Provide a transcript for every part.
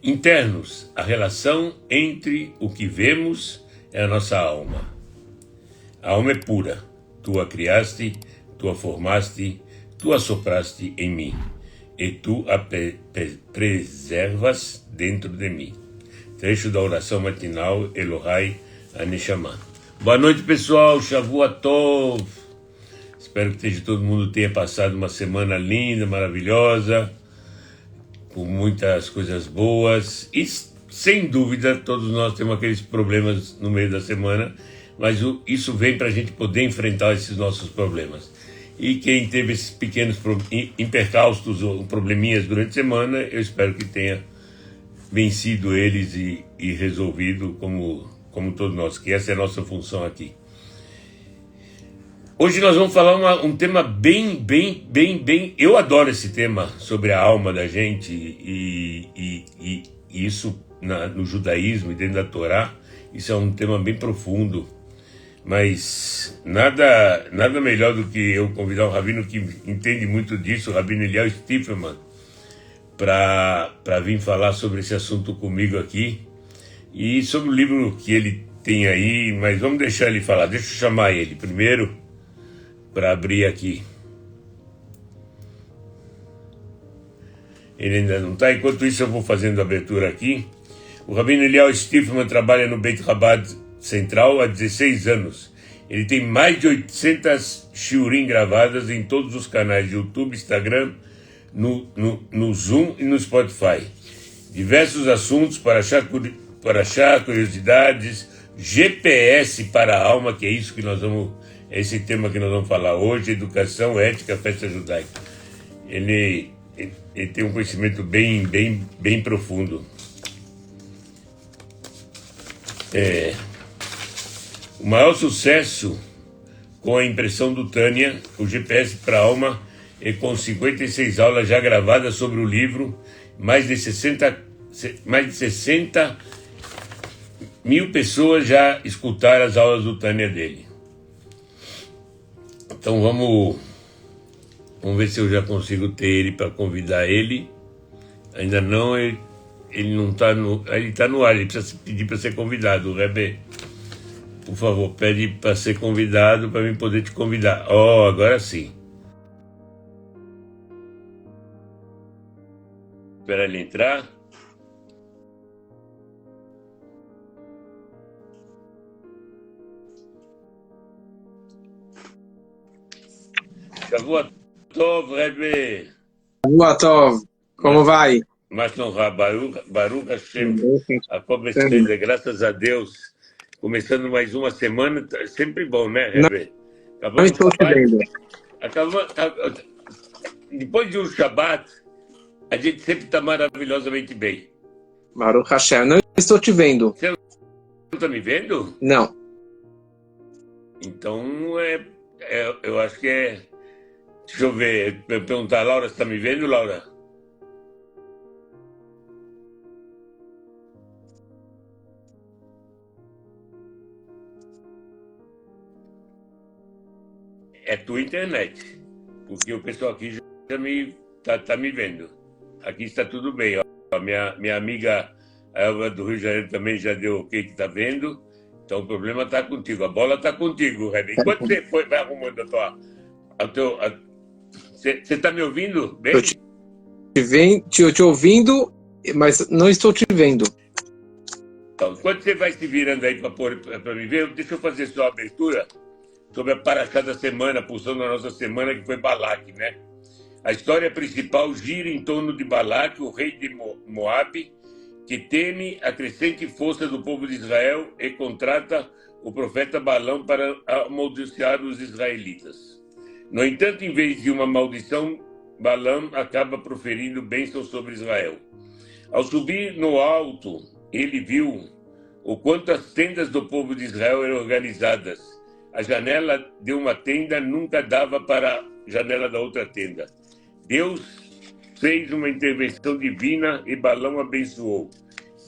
Internos, a relação entre o que vemos e a nossa alma. A alma é pura, tu a criaste, tu a formaste, tu a sopraste em mim, e tu a preservas dentro de mim. Trecho da oração matinal Elohai Aneshama. Boa noite, pessoal, Shavua Tov. Espero que todo mundo tenha passado uma semana linda, maravilhosa, com muitas coisas boas. E, sem dúvida, todos nós temos aqueles problemas no meio da semana, mas isso vem para a gente poder enfrentar esses nossos problemas. E quem teve esses pequenos impercaustos ou probleminhas durante a semana, eu espero que tenha vencido eles e resolvido como todos nós, que essa é a nossa função aqui. Hoje nós vamos falar um tema bem... Eu adoro esse tema sobre a alma da gente e isso no judaísmo e dentro da Torá, isso é um tema bem profundo. Mas nada melhor do que eu convidar um rabino que entende muito disso, o rabino Eliel Stifferman, para vir falar sobre esse assunto comigo aqui e sobre o livro que ele tem aí, mas vamos deixar ele falar. Deixa eu chamar ele primeiro para abrir aqui. Ele ainda não está, enquanto isso eu vou fazendo a abertura aqui. O rabino Eliel Stifferman trabalha no Beit Chabad Central há 16 anos. Ele tem mais de 800 shiurim gravadas em todos os canais de YouTube, Instagram, no Zoom e no Spotify. Diversos assuntos para achar curiosidades, GPS para a alma, que é isso que nós vamos, é esse tema que nós vamos falar hoje, educação, ética, festa judaica. Ele tem um conhecimento bem profundo. O maior sucesso com a impressão do Tânia, o GPS para a alma, e com 56 aulas já gravadas sobre o livro, mais de 60 mil pessoas já escutaram as aulas do Tânia dele. Então vamos ver se eu já consigo ter ele para convidar ele. Ainda não, ele não está ele está no ar, ele precisa pedir para ser convidado. O Rebbe, por favor, pede para ser convidado para mim poder te convidar. Agora sim. Espera ele entrar. Shavua Tov, Rebbe. Shavua Tov. Como vai? Mas não, Baruch Hashem, a Kobe, graças a Deus. Começando mais uma semana, sempre bom, né, Rebbe? Não estou te vendo. Depois de um Shabbat, a gente sempre está maravilhosamente bem. Baruch Hashem, não estou te vendo. Você não está me vendo? Não. Então, eu acho que é... Deixa eu ver, perguntar, Laura, você está me vendo, Laura? É tua internet, porque o pessoal aqui já tá me vendo. Aqui está tudo bem. Ó. Minha amiga a Elva do Rio de Janeiro também já deu ok que está vendo. Então o problema está contigo, a bola está contigo, Rebbe. Enquanto você vai arrumando Você está me ouvindo bem? Estou te ouvindo, mas não estou te vendo. Então, enquanto você vai se virando aí para me ver, deixa eu fazer só a abertura sobre a paraxá da semana, a pulsão da nossa semana, que foi Balaque, né? A história principal gira em torno de Balaque, o rei de Moabe, que teme a crescente força do povo de Israel e contrata o profeta Balão para amaldiçoar os israelitas. No entanto, em vez de uma maldição, Balão acaba proferindo bênçãos sobre Israel. Ao subir no alto, ele viu o quanto as tendas do povo de Israel eram organizadas. A janela de uma tenda nunca dava para a janela da outra tenda. Deus fez uma intervenção divina e Balão abençoou.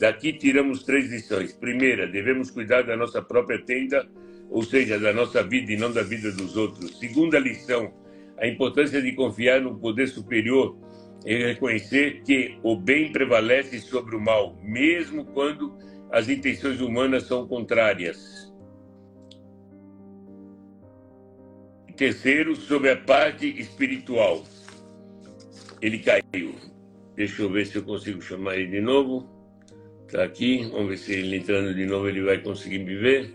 Daqui tiramos 3 lições. Primeira, devemos cuidar da nossa própria tenda, ou seja, da nossa vida e não da vida dos outros. Segunda lição, a importância de confiar no poder superior em reconhecer que o bem prevalece sobre o mal, mesmo quando as intenções humanas são contrárias. Terceiro, sobre a parte espiritual. Ele caiu. Deixa eu ver se eu consigo chamar ele de novo. Está aqui. Vamos ver se ele entrando de novo ele vai conseguir me ver.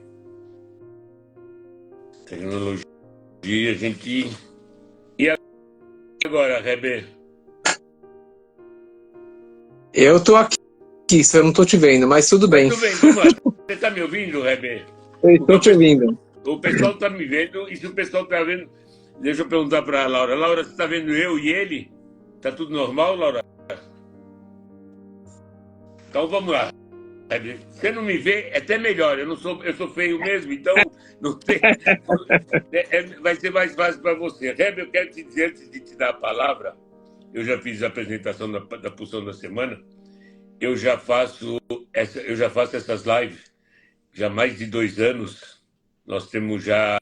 Tecnologia, gente. E agora, Reber? Eu tô aqui, eu não tô te vendo, mas tudo bem. Tudo bem, vamos lá. Você está me ouvindo, Reber? Eu estou te ouvindo. O pessoal está me vendo, e se o pessoal está vendo... Deixa eu perguntar para a Laura. Laura, você está vendo eu e ele? Está tudo normal, Laura? Então vamos lá. Você não me vê, é até melhor. Eu sou feio mesmo, então não tem, vai ser mais fácil para você. Reber, eu quero te dizer, antes de te dar a palavra, eu já fiz a apresentação da Pulsão da Semana, eu já faço essas lives já há mais de 2 anos. Nós temos já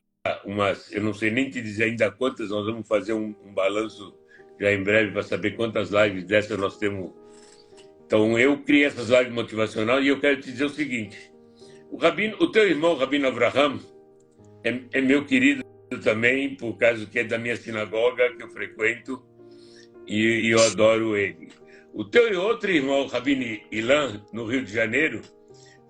umas, eu não sei nem te dizer ainda quantas, nós vamos fazer um balanço já em breve para saber quantas lives dessas nós temos. Então, eu criei essas lives motivacionais e eu quero te dizer o seguinte: o teu irmão, Rabino Avraham, é meu querido também, por causa que é da minha sinagoga, que eu frequento, e eu adoro ele. O teu outro irmão, Rabino Ilan, no Rio de Janeiro,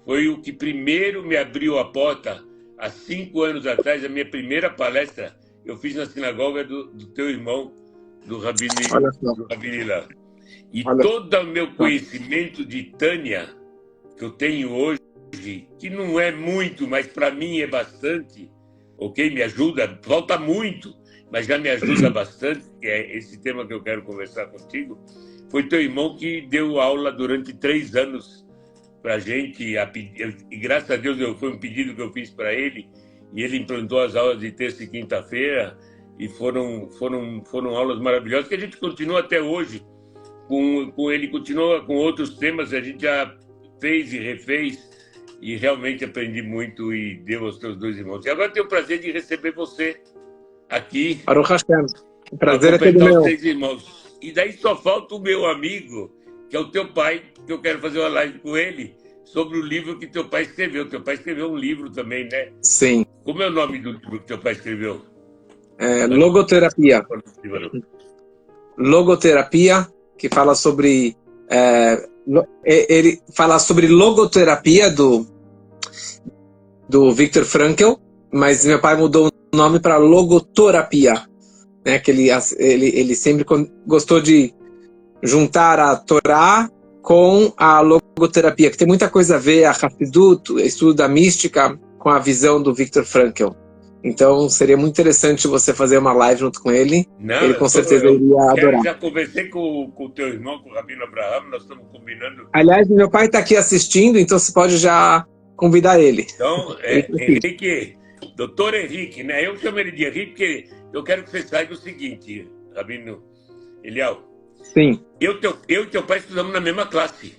foi o que primeiro me abriu a porta, há 5 anos atrás, a minha primeira palestra, eu fiz na sinagoga do teu irmão, do Rabino Ilan. E todo o meu conhecimento de Tânia, que eu tenho hoje, que não é muito, mas para mim é bastante, ok? Me ajuda, falta muito, mas já me ajuda bastante, que é esse tema que eu quero conversar contigo. Foi teu irmão que deu aula durante 3 anos para a gente, e graças a Deus foi um pedido que eu fiz para ele, e ele implantou as aulas de terça e quinta-feira, e foram aulas maravilhosas, que a gente continua até hoje. Com ele, continua com outros temas, a gente já fez e refez, e realmente aprendi muito e deu aos teus 2 irmãos. E agora tenho o prazer de receber você aqui. Baruch Hashem. O prazer é todo meu. Os 3 irmãos. E daí só falta o meu amigo, que é o teu pai, que eu quero fazer uma live com ele sobre o livro que teu pai escreveu. Teu pai escreveu um livro também, né? Sim. Como é o nome do livro que teu pai escreveu? Logoterapia. Logoterapia, que fala sobre... ele fala sobre logoterapia do Viktor Frankl, mas meu pai mudou o nome para logoterapia, né? Que ele sempre gostou de juntar a Torá com a logoterapia, que tem muita coisa a ver, a Hassidut, o estudo da mística, com a visão do Viktor Frankl. Então, seria muito interessante você fazer uma live junto com ele. Não, ele com certeza iria adorar. Já conversei com o teu irmão, com o Rabino Avraham, nós estamos combinando. Aliás, meu pai está aqui assistindo, então você pode já convidar ele. Então, Henrique, doutor Henrique, né? Eu chamo ele de Henrique porque eu quero que você saiba o seguinte, Rabino Elial. Sim. Eu e teu pai estudamos na mesma classe.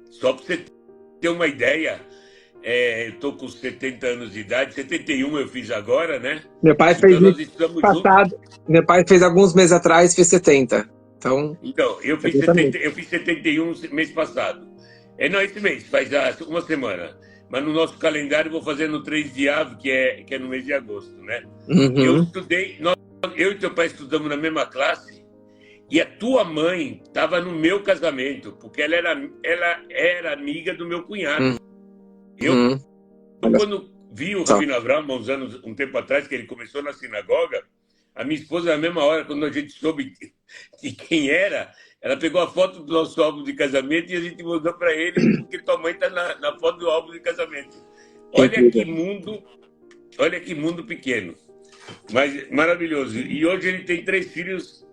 Só para você ter uma ideia... estou com 70 anos de idade, 71 eu fiz agora, né? Meu pai fez passado. Meu pai fez alguns meses atrás, fez 70. Então eu fiz 71 mês passado. Não, esse mês, faz uma semana. Mas no nosso calendário eu vou fazer no 3 de Av, que é no mês de agosto, né? Uhum. Eu e teu pai estudamos na mesma classe, e a tua mãe estava no meu casamento, porque ela era amiga do meu cunhado. Eu, quando vi o Rabino Avraham um tempo atrás, que ele começou na sinagoga, a minha esposa, na mesma hora, quando a gente soube de quem era, ela pegou a foto do nosso álbum de casamento e a gente mandou para ele, porque tua mãe está na foto do álbum de casamento. Olha que mundo pequeno, mas maravilhoso. E hoje ele tem 3 filhos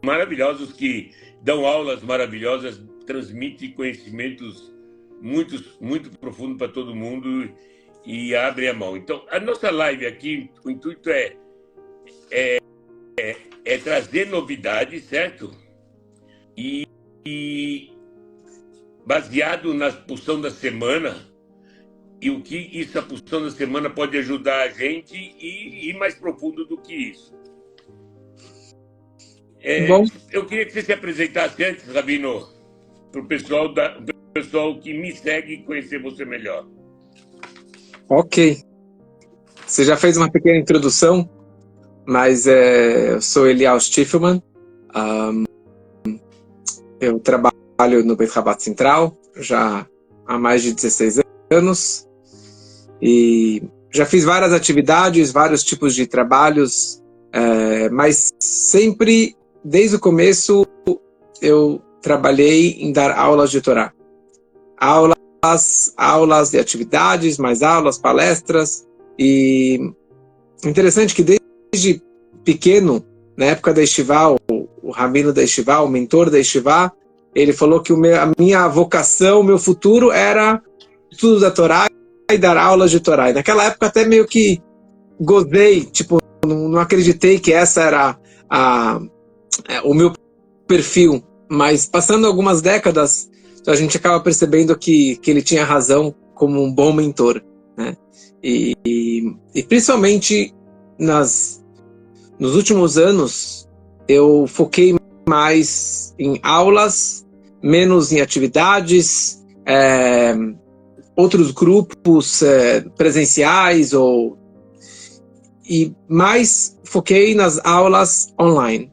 maravilhosos que dão aulas maravilhosas, transmitem conhecimentos muito profundo para todo mundo e abre a mão. Então, a nossa live aqui, o intuito é trazer novidades, certo? E baseado na pulsão da semana e o que a pulsão da semana pode ajudar a gente e ir mais profundo do que isso. Bom, Eu queria que você se apresentasse antes, Rabino, para o pessoal que me segue conhecer você melhor. ok. Você já fez uma pequena introdução, mas eu sou Eliel Stiffelman. Eu trabalho no Beit Rabat Central já há mais de 16 anos e já fiz várias atividades, vários tipos de trabalhos, mas sempre, desde o começo, eu trabalhei em dar aulas de Torá. Aulas de atividades, mais aulas, palestras. E interessante que desde pequeno, na época da Yeshiva, o rabino da Yeshiva, o mentor da Yeshiva, ele falou que a minha vocação, o meu futuro era estudo da Torá e dar aulas de Torá. E naquela época até meio que gozei, tipo, não acreditei que essa era o meu perfil. Mas passando algumas décadas, a gente acaba percebendo que ele tinha razão como um bom mentor, né? E principalmente nos últimos anos, eu foquei mais em aulas, menos em atividades, outros grupos presenciais, e mais foquei nas aulas online.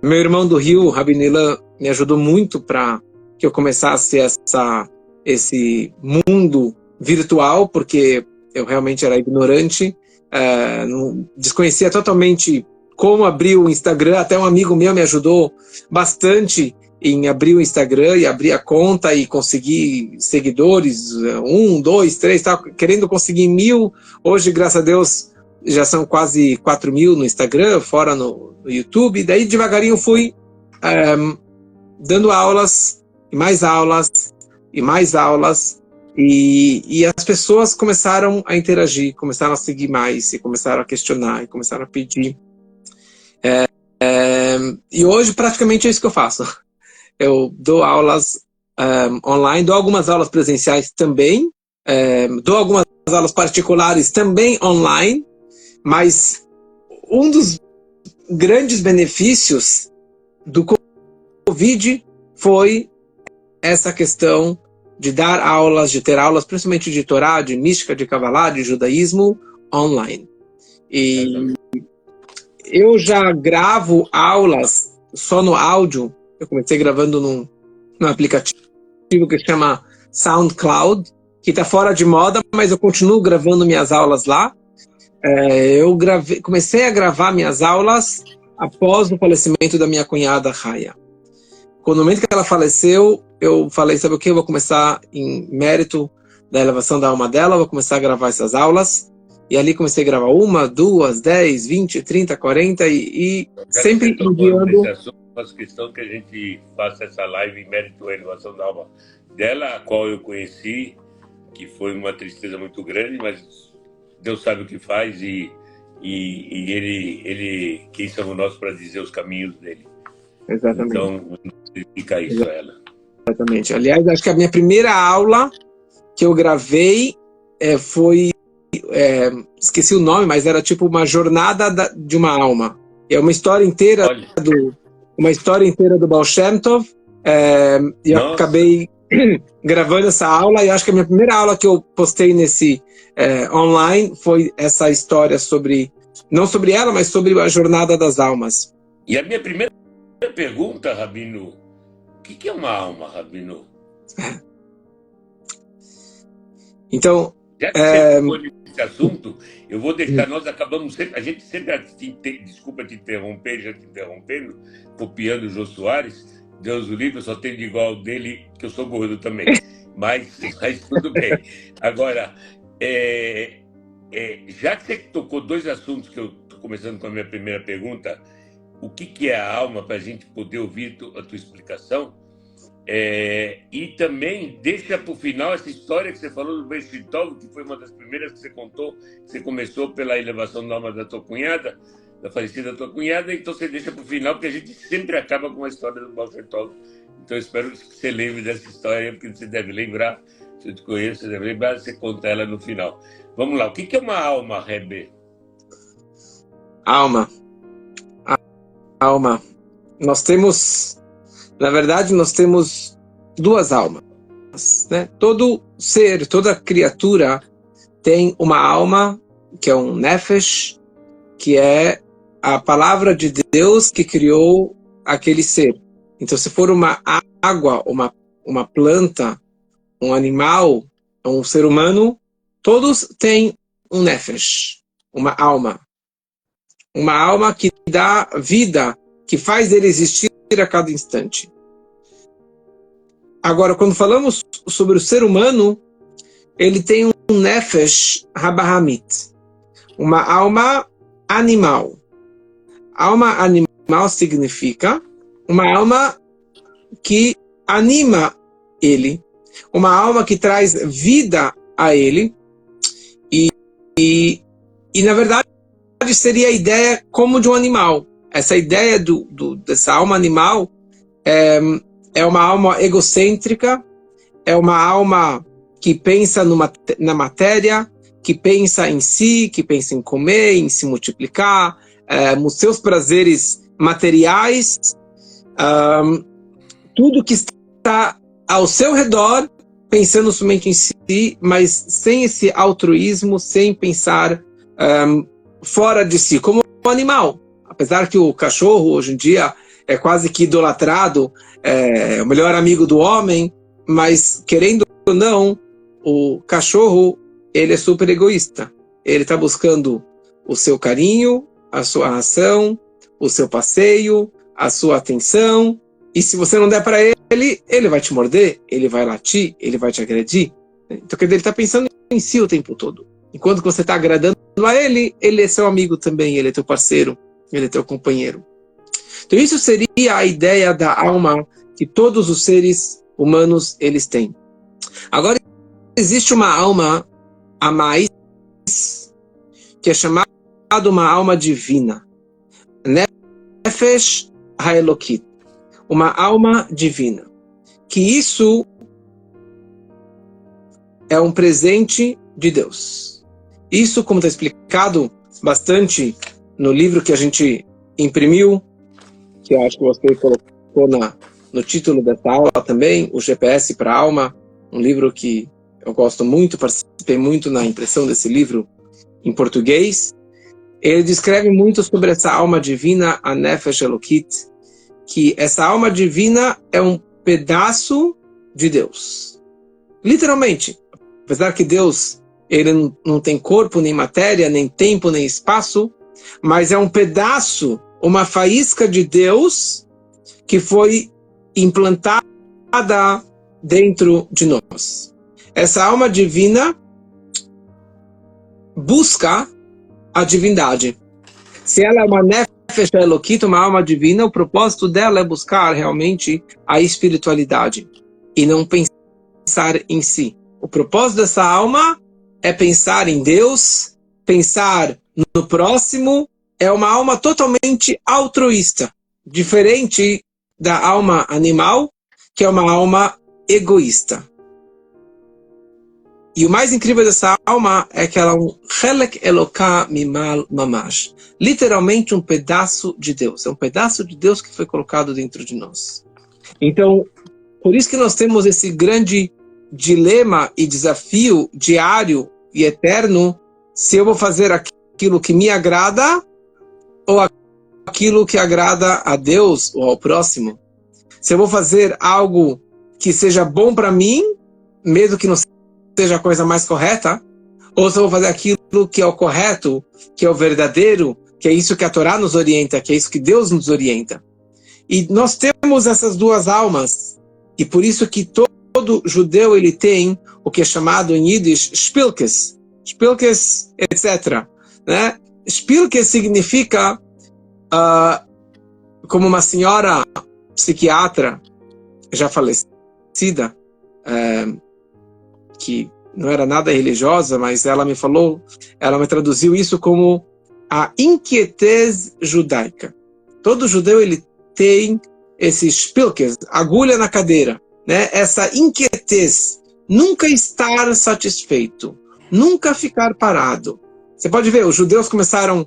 Meu irmão do Rio, Rabbi Nilan, me ajudou muito para que eu começasse esse mundo virtual, porque eu realmente era ignorante, desconhecia totalmente como abrir o Instagram. Até um amigo meu me ajudou bastante em abrir o Instagram e abrir a conta e conseguir seguidores, 1, 2, 3, tal, querendo conseguir 1.000. Hoje, graças a Deus, já são quase 4.000 no Instagram, fora no YouTube. Daí devagarinho fui dando aulas, e mais aulas, e mais aulas, e as pessoas começaram a interagir, começaram a seguir mais, e começaram a questionar, e começaram a pedir. E hoje praticamente é isso que eu faço. Eu dou aulas online, dou algumas aulas presenciais também, dou algumas aulas particulares também online, mas um dos grandes benefícios do Covid foi essa questão de dar aulas, de ter aulas, principalmente de Torá, de mística, de Kabbalah, de judaísmo, online. E eu já gravo aulas só no áudio. Eu comecei gravando num aplicativo que se chama SoundCloud, que está fora de moda, mas eu continuo gravando minhas aulas lá. Comecei a gravar minhas aulas após o falecimento da minha cunhada Raya. No momento que ela faleceu, eu falei, sabe o que? Eu vou começar, em mérito da elevação da alma dela, vou começar a gravar essas aulas. E ali comecei a gravar 1, 2, 10, 20, 30, 40 e sempre enviando. Faço questão que a gente faça essa live em mérito da elevação da alma dela, a qual eu conheci, que foi uma tristeza muito grande, mas Deus sabe o que faz e ele quem somos nós para dizer os caminhos dele. Exatamente. Então, fica isso a ela. Exatamente. Aliás, acho que a minha primeira aula que eu gravei foi... esqueci o nome, mas era tipo uma jornada de uma alma. É uma história inteira do Baal Shem Tov, e eu acabei gravando essa aula, e acho que a minha primeira aula que eu postei nesse online foi essa história não sobre ela, mas sobre a jornada das almas. E a minha primeira pergunta, Rabino, o que é uma alma, Rabino? Então, já que você ficou nesse assunto, eu vou deixar, nós acabamos sempre, a gente sempre, desculpa te interromper, já te interrompendo, copiando o Jô Soares, Deus o livre, eu só tenho de igual dele, que eu sou gordo também, mas tudo bem. Agora, já que você tocou dois assuntos que eu estou começando com a minha primeira pergunta, o que é a alma, para a gente poder ouvir a tua explicação, e também deixa para o final essa história que você falou do Beit Tov, que foi uma das primeiras que você contou, que você começou pela elevação da alma da tua cunhada, da falecida tua cunhada, então você deixa para o final, porque a gente sempre acaba com a história do Beit Tov. Então eu espero que você lembre dessa história, porque você deve lembrar, se eu te conheço, você deve lembrar, você conta ela no final. Vamos lá, o que é uma alma, Rebbe? Alma. alma. Nós temos duas almas, né? Todo ser, toda criatura tem uma alma, que é um nefesh, que é a palavra de Deus que criou aquele ser. Então, se for uma água, uma planta, um animal, um ser humano, todos têm um nefesh, uma alma. Uma alma que dá vida, que faz ele existir a cada instante. Agora, quando falamos sobre o ser humano, ele tem um nefesh habahamit, uma alma animal. Alma animal significa uma alma que anima ele, uma alma que traz vida a ele, e na verdade seria a ideia como de um animal. Essa ideia dessa alma animal é uma alma egocêntrica, é uma alma que pensa na matéria, que pensa em si, que pensa em comer, em se multiplicar, nos seus prazeres materiais, tudo que está ao seu redor, pensando somente em si, mas sem esse altruísmo, sem pensar fora de si, como um animal. Apesar que o cachorro, hoje em dia, é quase que idolatrado, é o melhor amigo do homem, mas, querendo ou não, o cachorro, ele é super egoísta. Ele está buscando o seu carinho, a sua ração, o seu passeio, a sua atenção, e se você não der para ele, ele vai te morder, ele vai latir, ele vai te agredir. Então, quer dizer, ele está pensando em si o tempo todo. Enquanto você está agradando a ele, ele é seu amigo também, ele é teu parceiro, ele é teu companheiro. Então, isso seria a ideia da alma que todos os seres humanos eles têm. Agora, existe uma alma a mais, que é chamada uma alma divina. Nefesh Haelokit. Uma alma divina. Que isso é um presente de Deus. Isso, como está explicado bastante no livro que a gente imprimiu, que eu acho que você colocou no título dessa aula também, o GPS para a Alma, um livro que eu gosto muito, participei muito na impressão desse livro em português. Ele descreve muito sobre essa alma divina, a Nefesh Elokit, que essa alma divina é um pedaço de Deus. Literalmente. Apesar que Deus ele não tem corpo, nem matéria, nem tempo, nem espaço, mas é um pedaço, uma faísca de Deus que foi implantada dentro de nós. Essa alma divina busca a divindade. Se ela é uma Nefesh Elokit, uma alma divina, o propósito dela é buscar realmente a espiritualidade e não pensar em si. O propósito dessa alma é pensar em Deus, pensar no próximo, é uma alma totalmente altruísta, diferente da alma animal, que é uma alma egoísta. E o mais incrível dessa alma é que ela é um Chelek Eloká Mimal Mamash. Literalmente um pedaço de Deus. É um pedaço de Deus que foi colocado dentro de nós. Então, por isso que nós temos esse grande dilema e desafio diário e eterno, se eu vou fazer aquilo que me agrada ou aquilo que agrada a Deus ou ao próximo. Se eu vou fazer algo que seja bom para mim, mesmo que não seja a coisa mais correta, ou se eu vou fazer aquilo que é o correto, que é o verdadeiro, que é isso que a Torá nos orienta, que é isso que Deus nos orienta. E nós temos essas duas almas, e por isso que todo judeu ele tem o que é chamado em Yiddish Spilkes, etc. Né? Spilkes significa, como uma senhora psiquiatra já falecida, que não era nada religiosa, mas ela me falou, ela me traduziu isso como a inquietez judaica. Todo judeu ele tem esse Spilkes, agulha na cadeira, né? Essa inquietez, nunca estar satisfeito, nunca ficar parado. Você pode ver, os judeus começaram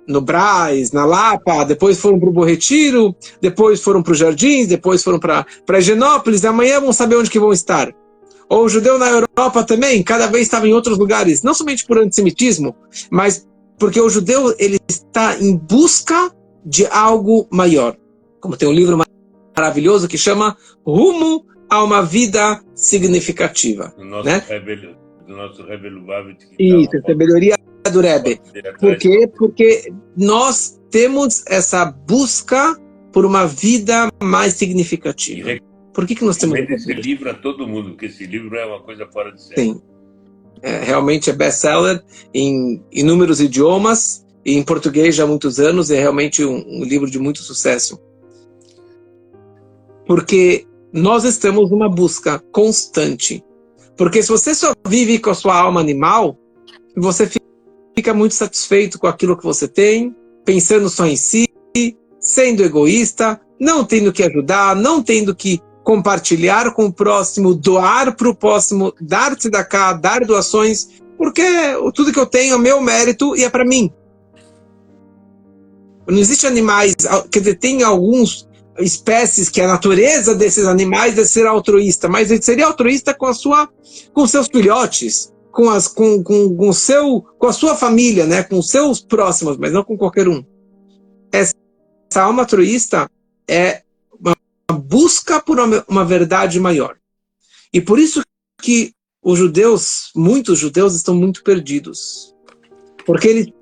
no Brás, na Lapa, depois foram para o Bom Retiro, depois foram para os Jardins, depois foram para Higienópolis, e amanhã vão saber onde que vão estar. Ou o judeu na Europa também, cada vez estava em outros lugares, não somente por antissemitismo, mas porque o judeu ele está em busca de algo maior. Como tem um livro maravilhoso que chama Rumo a uma Vida Significativa. Do nosso né? Rebbe Lubavitch. Isso, a sabedoria do Rebbe. Por quê? Porque nós temos essa busca por uma vida mais significativa. Por que nós temos esse livro a todo mundo? Porque esse livro é uma coisa fora de série. Sim. Realmente é best-seller em inúmeros idiomas e em português já há muitos anos. É realmente um livro de muito sucesso. Porque nós estamos numa busca constante. Porque se você só vive com a sua alma animal, você fica muito satisfeito com aquilo que você tem, pensando só em si, sendo egoísta, não tendo que ajudar, não tendo que compartilhar com o próximo, doar para o próximo, dar tzedakah, dar doações, porque tudo que eu tenho é meu mérito e é para mim. Não existem animais, quer dizer, tem alguns espécies que a natureza desses animais é ser altruísta, mas ele seria altruísta com seus filhotes, com a sua família, né, com seus próximos, mas não com qualquer um. Essa alma altruísta é uma busca por uma verdade maior. E por isso que muitos judeus estão muito perdidos. Porque eles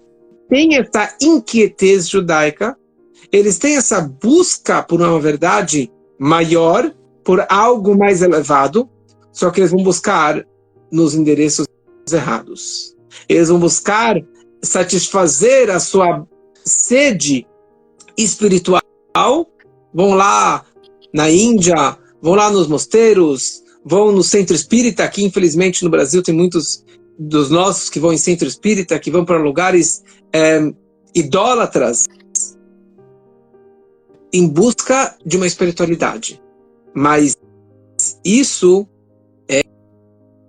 têm essa inquietez judaica, eles têm essa busca por uma verdade maior, por algo mais elevado, só que eles vão buscar nos endereços errados. Eles vão buscar satisfazer a sua sede espiritual, vão lá na Índia, vão lá nos mosteiros, vão no centro espírita. Aqui infelizmente no Brasil tem muitos dos nossos que vão em centro espírita, que vão para lugares idólatras em busca de uma espiritualidade. Mas isso é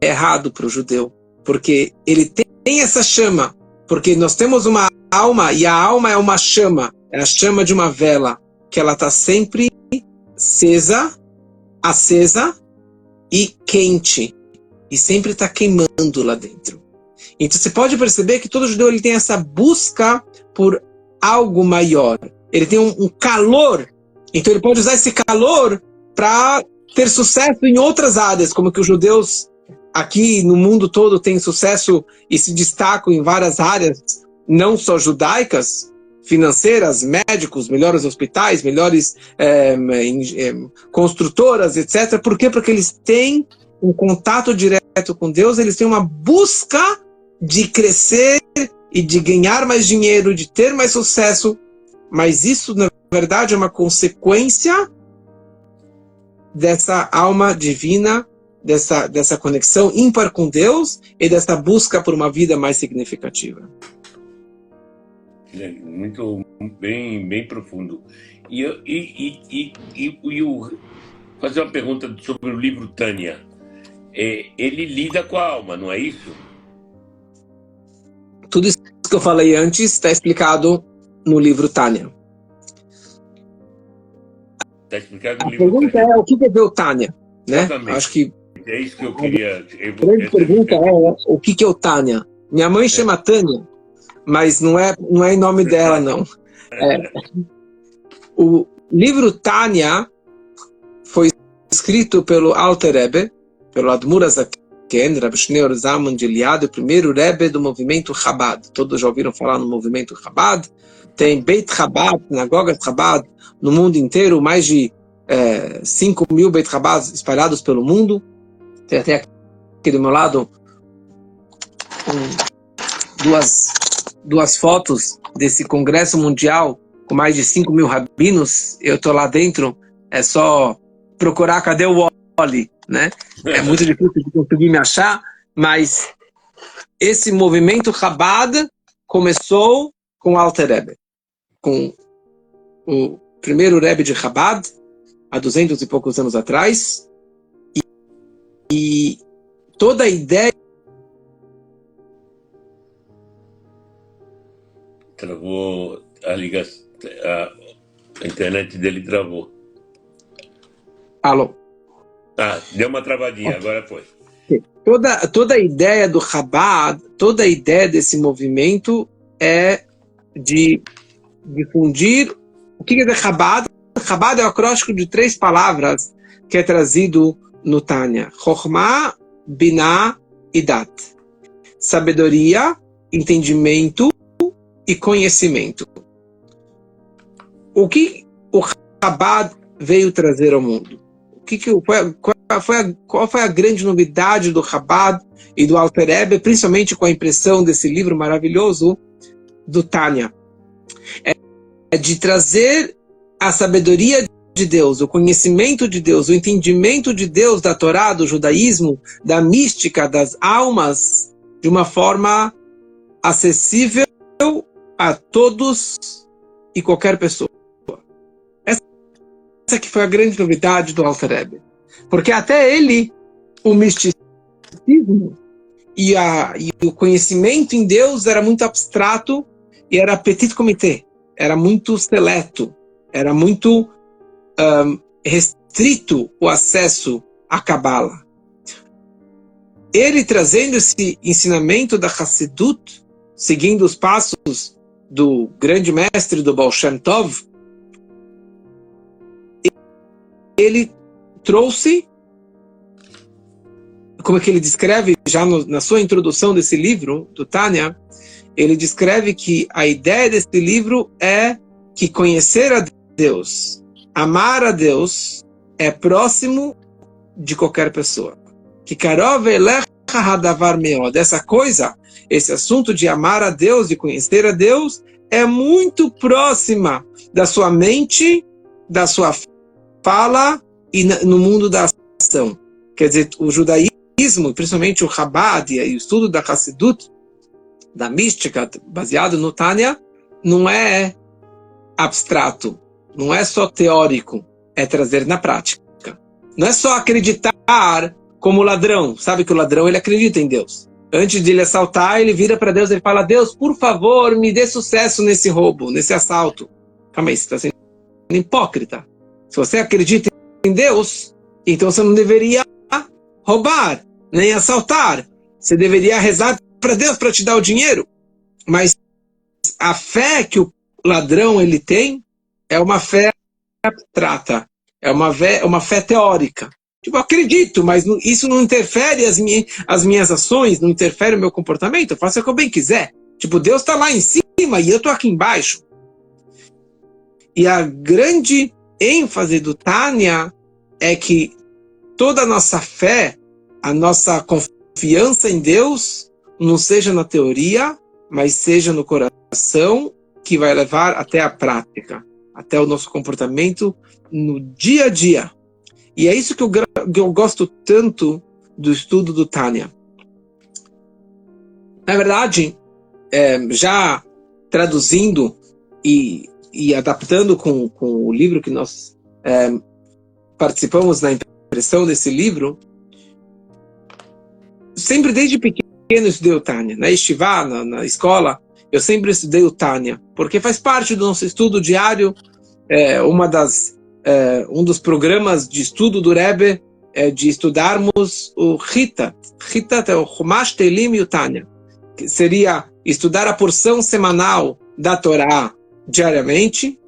errado para o judeu, porque ele tem essa chama, porque nós temos uma alma, e a alma é uma chama, é a chama de uma vela, que ela está sempre acesa e quente, e sempre está queimando lá dentro. Então você pode perceber que todo judeu ele tem essa busca por algo maior, ele tem um calor, então ele pode usar esse calor para ter sucesso em outras áreas, como que os judeus aqui no mundo todo têm sucesso e se destacam em várias áreas, não só judaicas, financeiras, médicos, melhores hospitais, melhores construtoras, etc. Por quê? Porque eles têm um contato direto com Deus, eles têm uma busca de crescer e de ganhar mais dinheiro, de ter mais sucesso, mas isso, na verdade, é uma consequência dessa alma divina, dessa conexão ímpar com Deus e dessa busca por uma vida mais significativa. Muito, bem profundo. Fazer uma pergunta sobre o livro Tânia. Ele lida com a alma, não é isso? Tudo isso que eu falei antes está explicado no livro Tânia. Está explicado no A livro pergunta Tânia. é o que é ver o Tânia, né? Acho que é isso que eu queria. A grande pergunta é o que é o Tânia. Minha mãe chama Tânia, mas não é em nome dela, não. O livro Tânia foi escrito pelo Alter Rebbe, pelo Admur Azaken, Rabbi Shneur Zalman de Eliade, o primeiro Rebbe do movimento Chabad. Todos já ouviram falar no movimento Chabad. Tem Beit Chabad, sinagogas Chabad, no mundo inteiro, mais de 5.000 Beit Chabad espalhados pelo mundo. Tem até aqui do meu lado duas fotos desse congresso mundial com mais de 5.000 rabinos. Eu estou lá dentro, é só procurar cadê o Wally, né? É muito difícil de conseguir me achar, mas esse movimento Chabad começou com o Alter Rebbe, com o primeiro Rebbe de Chabad, há 200 e poucos anos atrás, e toda a ideia Travou a ligação, a internet dele travou. Alô? Deu uma travadinha, agora foi. Toda a ideia do Chabad, toda a ideia desse movimento é de difundir. O que é Chabad? Chabad é o acróstico de 3 palavras que é trazido no Tânia: Chokhmah, Binah e Dat. Sabedoria, entendimento e conhecimento. O que o Chabad veio trazer ao mundo? Qual foi a grande novidade do Chabad e do Alter Rebbe, principalmente com a impressão desse livro maravilhoso do Tânia? É de trazer a sabedoria de Deus, o conhecimento de Deus, o entendimento de Deus, da Torá, do judaísmo, da mística, das almas, de uma forma acessível a todos e qualquer pessoa. Essa que foi a grande novidade do Alter Rebbe. Porque até ele, o misticismo e o conhecimento em Deus era muito abstrato e era petit comité, era muito seleto, era muito restrito o acesso à Kabbalah. Ele trazendo esse ensinamento da Hassidut, seguindo os passos do grande mestre do Baal Shem Tov, ele trouxe, como é que ele descreve já na sua introdução desse livro, do Tânia, ele descreve que a ideia desse livro é que conhecer a Deus, amar a Deus, é próximo de qualquer pessoa. Que karov elecha hadavar meod. Essa coisa, esse assunto de amar a Deus, de conhecer a Deus, é muito próxima da sua mente, da sua fala e no mundo da ação. Quer dizer, o judaísmo, principalmente o Chabad e o estudo da Hassidut, da mística, baseado no Tânia, não é abstrato, não é só teórico, é trazer na prática. Não é só acreditar como o ladrão. Sabe que o ladrão, ele acredita em Deus. Antes de ele assaltar, ele vira para Deus e fala: Deus, por favor, me dê sucesso nesse roubo, nesse assalto. Calma aí, você está sendo hipócrita. Se você acredita em Deus, então você não deveria roubar, nem assaltar. Você deveria rezar para Deus para te dar o dinheiro. Mas a fé que o ladrão ele tem é uma fé abstrata, é uma fé teórica. Tipo, eu acredito, mas isso não interfere as minhas ações, não interfere o meu comportamento, eu faço o que eu bem quiser. Tipo, Deus está lá em cima e eu estou aqui embaixo. E a grande ênfase do Tânia é que toda a nossa fé, a nossa confiança em Deus, não seja na teoria, mas seja no coração, que vai levar até a prática, até o nosso comportamento no dia a dia. E é isso que eu gosto tanto do estudo do Tânia. Na verdade, já traduzindo e adaptando com o livro que nós participamos na impressão desse livro, sempre desde pequeno estudei o Tânia. Na Yeshiva, na escola, eu sempre estudei o Tânia, porque faz parte do nosso estudo diário. Um dos programas de estudo do Rebbe é de estudarmos o Hitat. Hitat é o Chumash, Teilim e o Tânia, que seria estudar a porção semanal da Torá diariamente,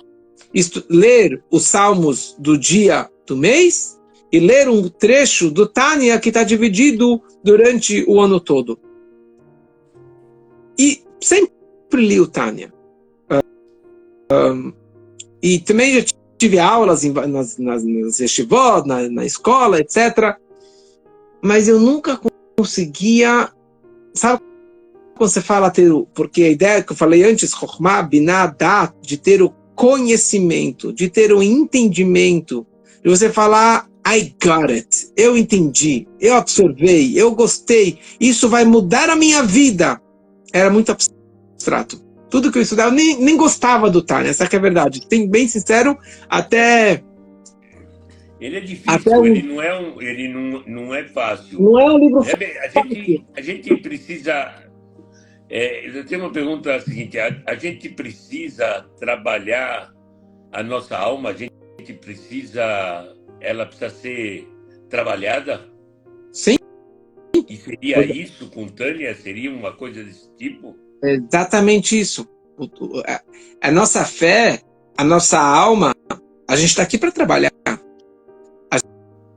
ler os salmos do dia do mês e ler um trecho do Tânia que está dividido durante o ano todo. E sempre li o Tânia. E também já tive aulas nas yeshivot, na escola, etc. Mas eu nunca conseguia... Sabe quando você fala porque a ideia que eu falei antes, Chokhmah, Binah, Dat, de ter o conhecimento, de ter o entendimento, de você falar, I got it, eu entendi, eu absorvei, eu gostei, isso vai mudar a minha vida. Era muito abstrato. Tudo que eu estudava, eu nem gostava do Tânia, essa que é a verdade. Tem bem sincero, até... Ele é difícil, ele não é fácil. Não é um livro fácil. A gente precisa Eu tenho uma pergunta seguinte: a gente precisa trabalhar a nossa alma, ela precisa ser trabalhada? Sim, E seria isso com Tânia? Seria uma coisa desse tipo? é exatamente isso. A nossa fé, a nossa alma, a gente está aqui para trabalhar. A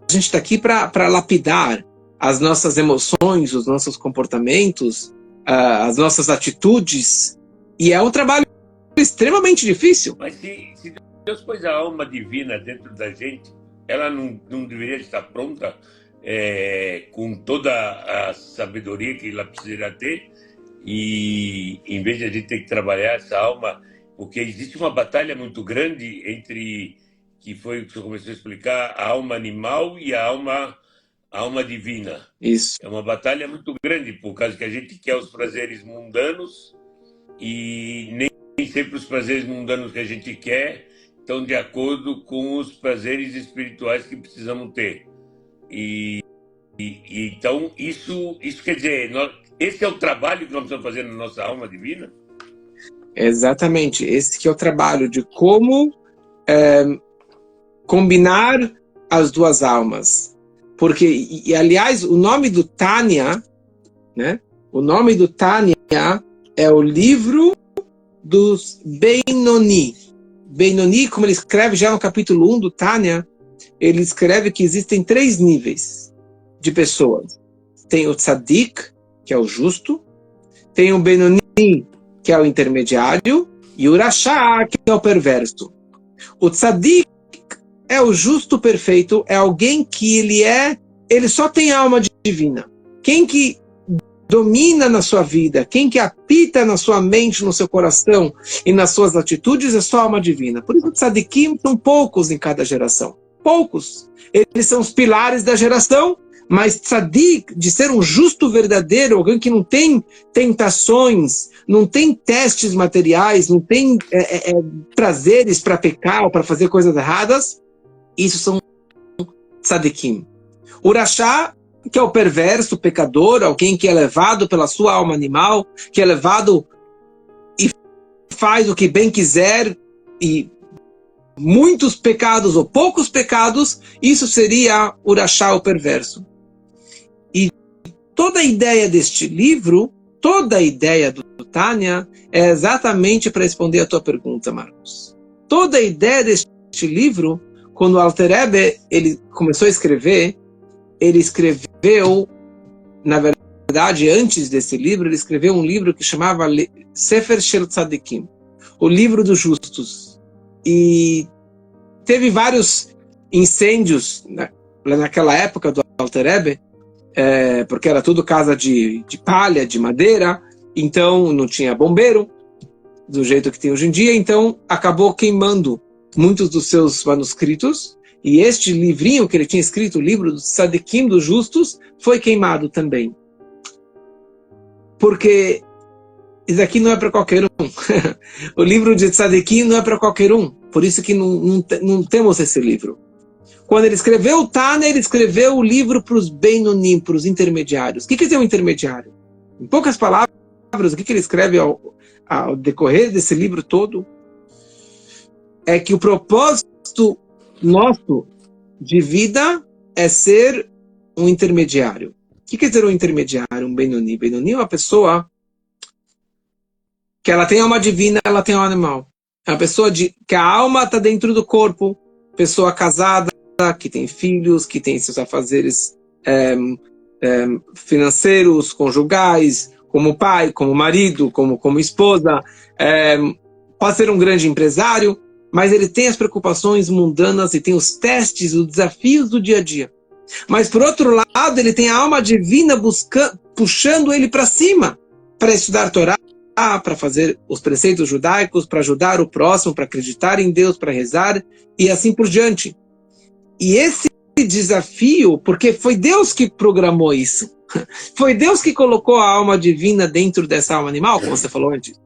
gente está aqui para lapidar as nossas emoções, os nossos comportamentos, as nossas atitudes. E é um trabalho extremamente difícil. Mas se Deus pôs a alma divina dentro da gente, ela não deveria estar pronta com toda a sabedoria que ela precisa ter? E em vez de a gente ter que trabalhar essa alma, porque existe uma batalha muito grande entre, que foi o que você começou a explicar, a alma animal e a alma divina. Isso. É uma batalha muito grande, por causa que a gente quer os prazeres mundanos e nem sempre os prazeres mundanos que a gente quer estão de acordo com os prazeres espirituais que precisamos ter. Então, isso quer dizer, esse é o trabalho que nós precisamos fazer na nossa alma divina? Exatamente. Esse que é o trabalho de como combinar as duas almas. Porque, aliás, o nome do Tânia, né? O nome do Tânia é o livro dos Benoni. Benoni, como ele escreve já no capítulo 1 do Tânia, ele escreve que existem 3 níveis de pessoas. Tem o Tzadik, que é o justo, tem o Benoni, que é o intermediário, e o Rasha, que é o perverso. O Tzadik é o justo perfeito, é alguém que ele só tem alma divina. Quem que domina na sua vida, quem que apita na sua mente, no seu coração e nas suas atitudes é só alma divina. Por isso, tzadikim são poucos em cada geração. Poucos. Eles são os pilares da geração, mas tzadik, de ser um justo verdadeiro, alguém que não tem tentações, não tem testes materiais, não tem prazeres para pecar ou para fazer coisas erradas, isso são tzadikim. O Rasha, que é o perverso, o pecador, alguém que é levado pela sua alma animal, que é levado e faz o que bem quiser, e muitos pecados ou poucos pecados, isso seria o Rasha, o perverso. E toda a ideia deste livro, toda a ideia do Tânia, é exatamente para responder a tua pergunta, Marcos. Toda a ideia deste livro, quando o Alter Rebbe, ele começou a escrever, ele escreveu, na verdade, antes desse livro, ele escreveu um livro que chamava Sefer Shel Tzadikim, o livro dos justos. E teve vários incêndios naquela época do Alter Rebbe, porque era tudo casa de palha, de madeira, então não tinha bombeiro, do jeito que tem hoje em dia, então acabou queimando muitos dos seus manuscritos. E este livrinho que ele tinha escrito, o livro dos Tzadikim, dos justos, foi queimado também. Porque isso aqui não é para qualquer um. O livro de Tzadikim não é para qualquer um. Por isso que não temos esse livro. Quando ele escreveu o Tânia, ele escreveu o livro para os Beinonim, para os intermediários. O que quer dizer um intermediário? Em poucas palavras, o que ele escreve ao decorrer desse livro todo é que o propósito nosso de vida é ser um intermediário. O que quer dizer um intermediário, um Benoni? Benoni é uma pessoa que ela tem alma divina, ela tem alma animal. É uma pessoa que a alma está dentro do corpo, pessoa casada, que tem filhos, que tem seus afazeres financeiros, conjugais, como pai, como marido, como esposa, pode ser um grande empresário, mas ele tem as preocupações mundanas e tem os testes, os desafios do dia a dia. Mas, por outro lado, ele tem a alma divina puxando ele para cima, para estudar Torá, para fazer os preceitos judaicos, para ajudar o próximo, para acreditar em Deus, para rezar, e assim por diante. E esse desafio, porque foi Deus que programou isso. Foi Deus que colocou a alma divina dentro dessa alma animal, como você falou antes.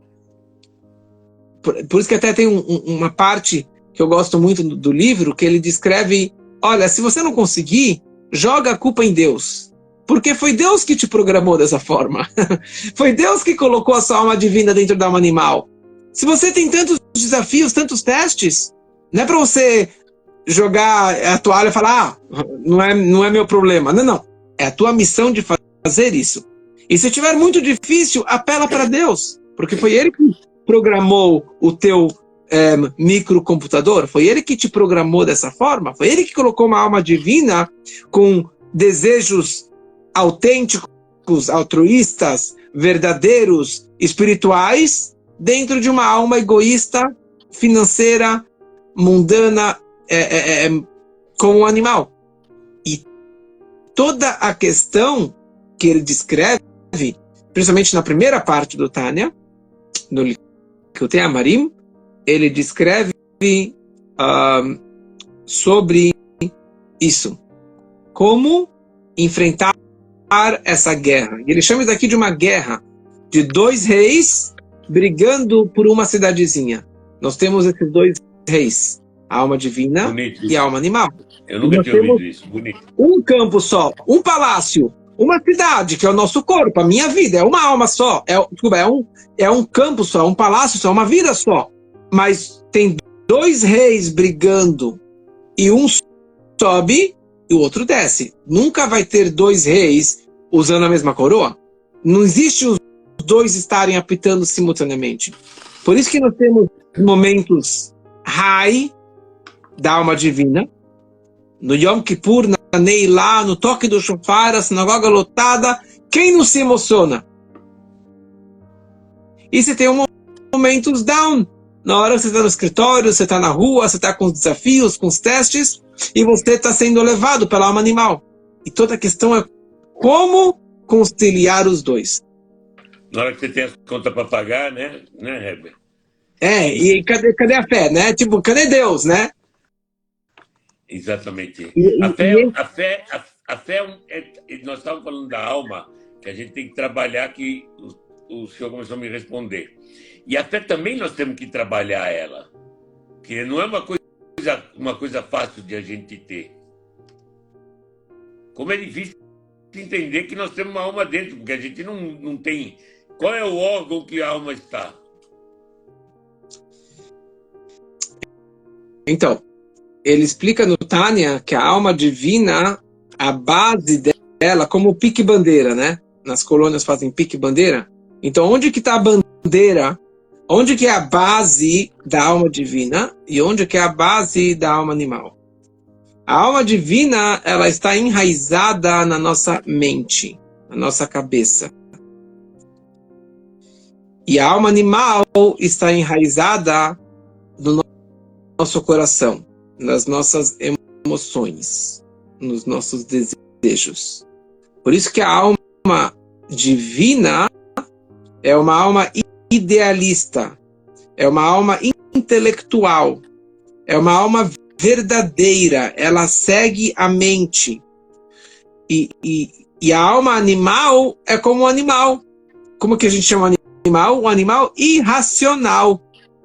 Por isso que até tem uma parte que eu gosto muito do livro, que ele descreve, olha, se você não conseguir, joga a culpa em Deus. Porque foi Deus que te programou dessa forma. Foi Deus que colocou a sua alma divina dentro da alma animal. Se você tem tantos desafios, tantos testes, não é para você jogar a toalha e falar, não é meu problema. Não, não. É a tua missão de fazer isso. E se tiver muito difícil, apela para Deus. Porque foi Ele que programou o teu microcomputador. Foi Ele que te programou dessa forma. Foi Ele que colocou uma alma divina com desejos autênticos, altruístas, verdadeiros, espirituais, dentro de uma alma egoísta, financeira, mundana, como um animal. E toda a questão que ele descreve, principalmente na primeira parte do Tânia, no Likutei Amarim, ele descreve sobre isso. Como enfrentar essa guerra. E ele chama isso aqui de uma guerra de dois reis brigando por uma cidadezinha. Nós temos esses dois reis, a alma divina e a alma animal. Eu nunca tinha ouvido isso. Bonito. Um campo só, um palácio, uma cidade, que é o nosso corpo, a minha vida, é uma alma só. É um campo só, um palácio só, uma vida só. Mas tem dois reis brigando e um sobe e o outro desce. Nunca vai ter dois reis usando a mesma coroa. Não existe os dois estarem apitando simultaneamente. Por isso que nós temos momentos high da alma divina, no Yom Kippur, na Neilá, no toque do shofar, a sinagoga lotada. Quem não se emociona? E você tem momentos down. Na hora que você está no escritório, você está na rua, você está com os desafios, com os testes, e você está sendo levado pela alma animal. E toda a questão é como conciliar os dois. Na hora que você tem as contas para pagar, né, Heber? E cadê a fé, né? Tipo, cadê Deus, né? Exatamente. A fé nós estávamos falando da alma, que a gente tem que trabalhar, que o senhor começou a me responder. E a fé também nós temos que trabalhar ela, que não é uma coisa fácil de a gente ter. Como é difícil entender que nós temos uma alma dentro, porque a gente não tem... Qual é o órgão que a alma está? Então, ele explica no Tânia que a alma divina, a base dela, como o pique-bandeira, né? Nas colônias fazem pique-bandeira. Então, onde que está a bandeira? Onde que é a base da alma divina e onde que é a base da alma animal? A alma divina, ela está enraizada na nossa mente, na nossa cabeça. E a alma animal está enraizada no nosso coração, nas nossas emoções, nos nossos desejos. Por isso que a alma divina é uma alma idealista, é uma alma intelectual, é uma alma verdadeira, ela segue a mente. E a alma animal é como um animal. Como que a gente chama animal? Um animal irracional.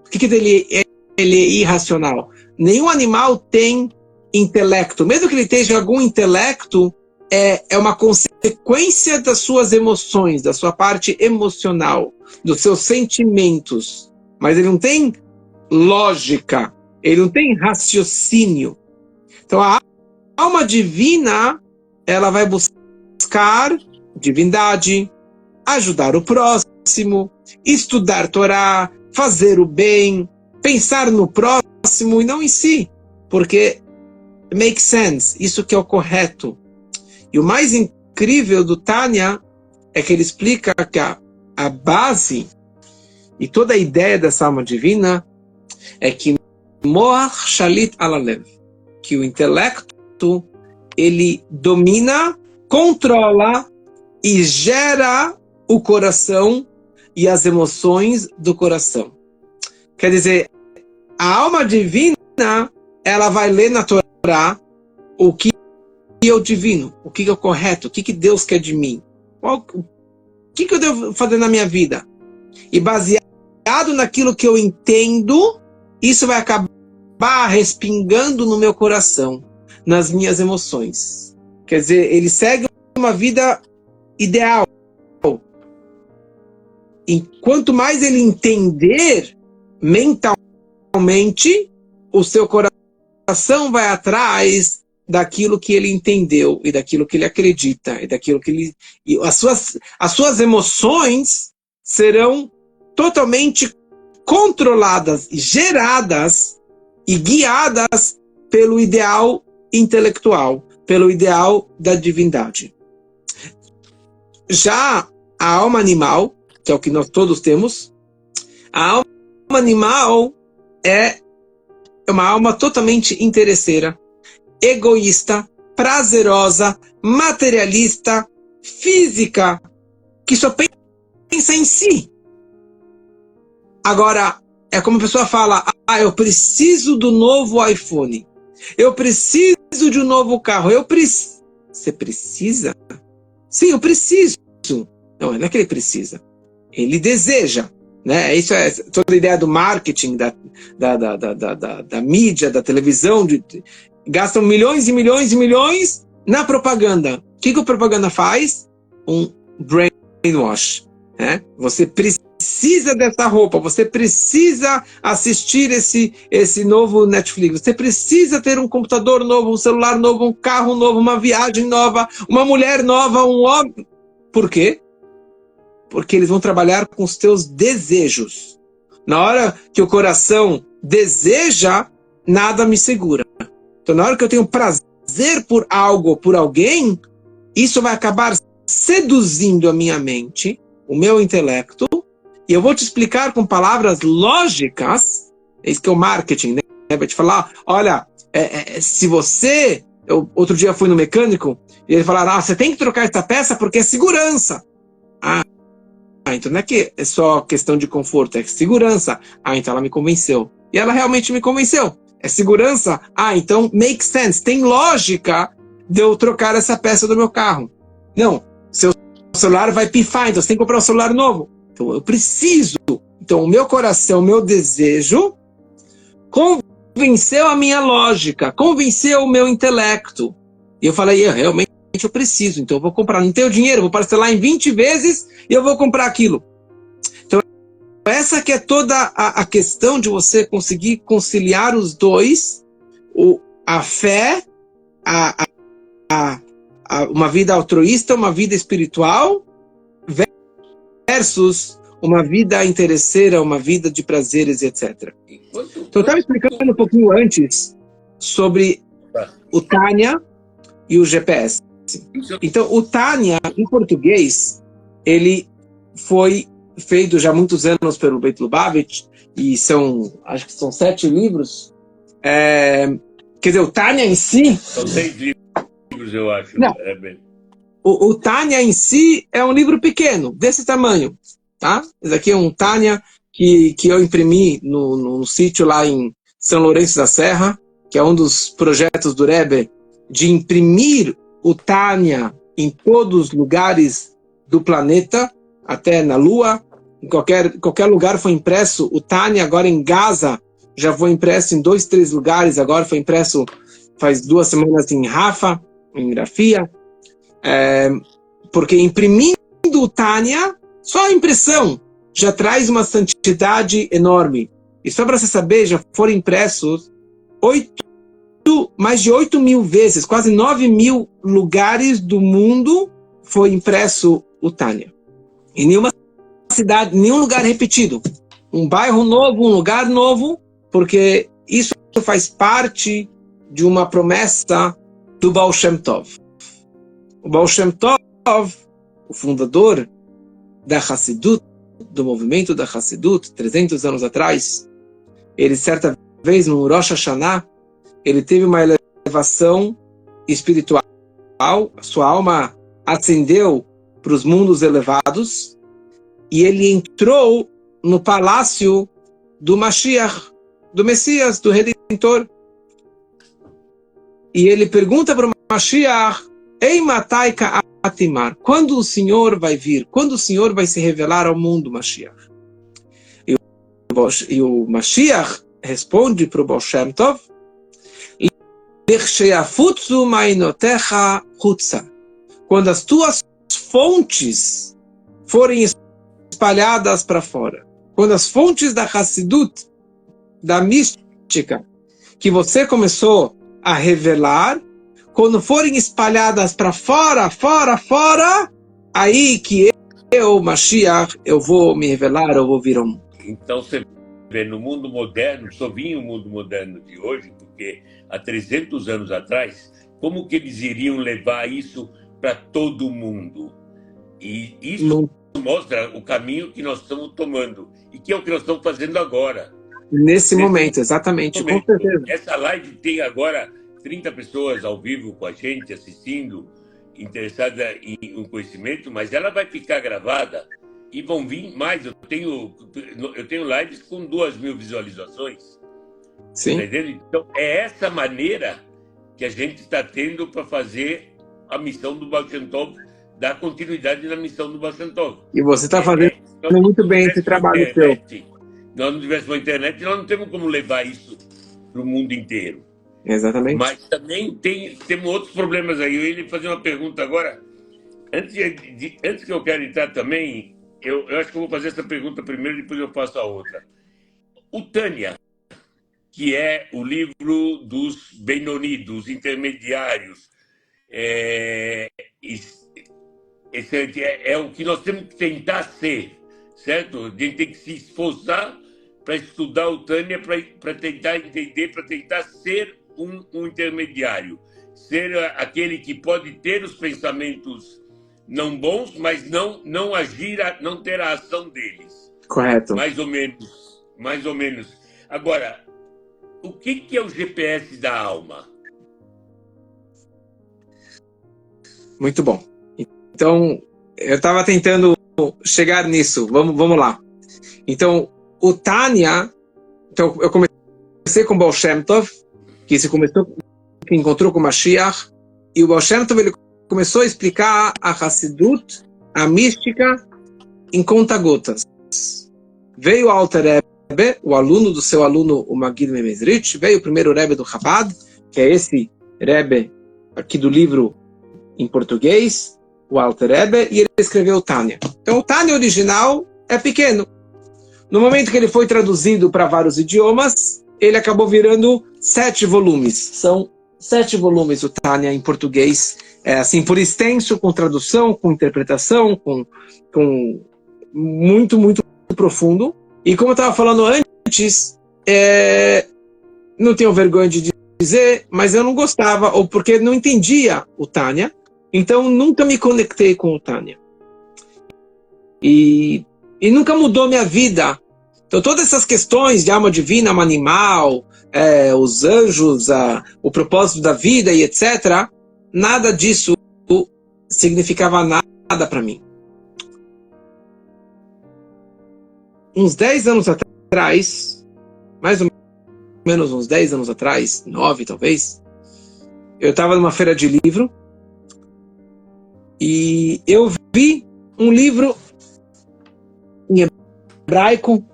Por que ele é irracional? Nenhum animal tem intelecto. Mesmo que ele tenha algum intelecto, é uma consequência das suas emoções, da sua parte emocional, dos seus sentimentos. Mas ele não tem lógica, ele não tem raciocínio. Então a alma divina, ela vai buscar divindade, ajudar o próximo, estudar Torá, fazer o bem, pensar no próximo e não em si, porque make sense, isso que é o correto. E o mais incrível do Tânia é que ele explica que a base e toda a ideia dessa alma divina é que Moach Shalit Alalev, que o intelecto ele domina, controla e gera o coração e as emoções do coração. Quer dizer, a alma divina, ela vai ler na Torá o que é o divino, o que é o correto, o que Deus quer de mim, o que eu devo fazer na minha vida. E baseado naquilo que eu entendo, isso vai acabar respingando no meu coração, nas minhas emoções. Quer dizer, ele segue uma vida ideal. E quanto mais ele entender mentalmente, o seu coração vai atrás daquilo que ele entendeu e daquilo que ele acredita e daquilo que ele... E as suas emoções serão totalmente controladas, geradas e guiadas pelo ideal intelectual, pelo ideal da divindade. Já a alma animal, que é o que nós todos temos, a alma animal é uma alma totalmente interesseira, egoísta, prazerosa, materialista, física, que só pensa em si. Agora, é como a pessoa fala, eu preciso do novo iPhone, eu preciso de um novo carro, Você precisa? Sim, eu preciso. Não é que ele precisa, ele deseja. Né? Isso é toda a ideia do marketing, da mídia, da televisão. Gastam milhões e milhões e milhões na propaganda. O que a propaganda faz? Um brainwash. Né? Você precisa dessa roupa, você precisa assistir esse novo Netflix, você precisa ter um computador novo, um celular novo, um carro novo, uma viagem nova, uma mulher nova, um homem. Por quê? Porque eles vão trabalhar com os teus desejos. Na hora que o coração deseja, nada me segura. Então, na hora que eu tenho prazer por algo, por alguém, isso vai acabar seduzindo a minha mente, o meu intelecto, e eu vou te explicar com palavras lógicas, é isso que é o marketing, né? Vai te falar, olha, se você... outro dia eu fui no mecânico, e ele falaram, você tem que trocar essa peça porque é segurança. Então não é que é só questão de conforto, é segurança. Então ela me convenceu. E ela realmente me convenceu. É segurança? Então make sense. Tem lógica de eu trocar essa peça do meu carro. Não, seu celular vai pifar, então você tem que comprar um celular novo. Então eu preciso. Então o meu coração, o meu desejo convenceu a minha lógica, convenceu o meu intelecto. E eu falei, realmente eu preciso, então eu vou comprar. Não tenho dinheiro, vou parcelar em 20 vezes e eu vou comprar aquilo. Então, essa que é toda a questão de você conseguir conciliar os dois, a fé, uma vida altruísta, uma vida espiritual, versus uma vida interesseira, uma vida de prazeres, etc. Então, eu estava explicando um pouquinho antes sobre o Tânia e o GPS. Então, o Tânia, em português, ele foi feito já há muitos anos pelo Beit Lubavitch, e acho que são 7 livros. Quer dizer, o Tânia em si... São 6 livros, eu acho. Não. O Tânia em si é um livro pequeno, desse tamanho. Tá? Esse aqui é um Tânia que eu imprimi no sítio lá em São Lourenço da Serra, que é um dos projetos do Rebbe, de imprimir o Tânia em todos os lugares do planeta, até na Lua, em qualquer lugar foi impresso o Tânia. Agora em Gaza já foi impresso em 2, 3 lugares, agora foi impresso faz 2 semanas em Rafa, em Grafia, porque imprimindo o Tânia, só a impressão já traz uma santidade enorme. E só para você saber, já foram impressos mais de 8.000 vezes, quase 9.000 lugares do mundo foi impresso o Tânia. Em nenhuma cidade, nenhum lugar repetido. Um bairro novo, um lugar novo, porque isso faz parte de uma promessa do Baal Shem Tov. O Baal Shem Tov, o fundador da Hassidut, do movimento da Hassidut, 300 anos atrás, ele certa vez no Rosh Hashanah, ele teve uma elevação espiritual, sua alma ascendeu para os mundos elevados e ele entrou no palácio do Mashiach, do Messias, do Redentor. E ele pergunta para o Mashiach, Ei Mataika Atimar, quando o Senhor vai vir? Quando o Senhor vai se revelar ao mundo, Mashiach? E o Mashiach responde para o Baal Shem Tov, quando as tuas fontes forem espalhadas para fora. Quando as fontes da Hassidut, da mística, que você começou a revelar, quando forem espalhadas para fora, aí que eu, Mashiach, eu vou me revelar, eu vou vir ao mundo. Então você vê no mundo moderno, só vinha o mundo moderno de hoje, porque há 300 anos atrás, como que eles iriam levar isso para todo mundo? E isso mostra o caminho que nós estamos tomando, e que é o que nós estamos fazendo agora. Nesse momento, exatamente, com certeza. Essa live tem agora 30 pessoas ao vivo com a gente, assistindo, interessada em um conhecimento, mas ela vai ficar gravada e vão vir mais. Eu tenho lives com 2.000 visualizações. Sim. Entendeu? Então, é essa maneira que a gente está tendo para fazer a missão do Baal Shem Tov, dar continuidade na missão do Baal Shem Tov. E você está fazendo muito bem esse trabalho seu. Nós não tivéssemos uma internet, nós não temos como levar isso para o mundo inteiro. Exatamente. Mas também temos outros problemas aí. Eu ia lhe fazer uma pergunta agora. Antes que eu quero entrar também, eu acho que eu vou fazer essa pergunta primeiro, depois eu faço a outra. O Tânia, que é o livro dos Benoni, dos intermediários, esse é o que nós temos que tentar ser, certo? A gente tem que se esforçar para estudar o Tânia, para tentar entender, para tentar ser um intermediário, ser aquele que pode ter os pensamentos não bons, mas não agir, não ter a ação deles. Correto. Mais ou menos. Agora, o que é o GPS da alma? Muito bom. Então, eu estava tentando chegar nisso. Vamos lá. Então, o Tânia, então eu comecei com o Baal Shem Tov, que encontrou com o Mashiach, e o Baal Shem Tov, ele começou a explicar a Hassidut, a mística, em conta-gotas. Veio o Alter Rebbe, o aluno do seu aluno, o Magid Memezrich, veio o primeiro Rebbe do Chabad, que é esse Rebbe aqui do livro em português, o Alter Rebbe, e ele escreveu o Tânia. Então o Tânia original é pequeno. No momento que ele foi traduzido para vários idiomas, ele acabou virando 7 volumes. São 7 volumes o Tânia em português, assim, por extenso, com tradução, com interpretação, com muito, muito profundo. E como eu estava falando antes, não tenho vergonha de dizer, mas eu não gostava, ou porque não entendia o Tânia, então nunca me conectei com o Tânia. E nunca mudou minha vida. Então todas essas questões de alma divina, alma animal, os anjos, o propósito da vida e etc., nada disso significava nada para mim. Uns 10 anos atrás, mais ou menos uns 10 anos atrás, 9 talvez, eu estava numa feira de livro e eu vi um livro em hebraico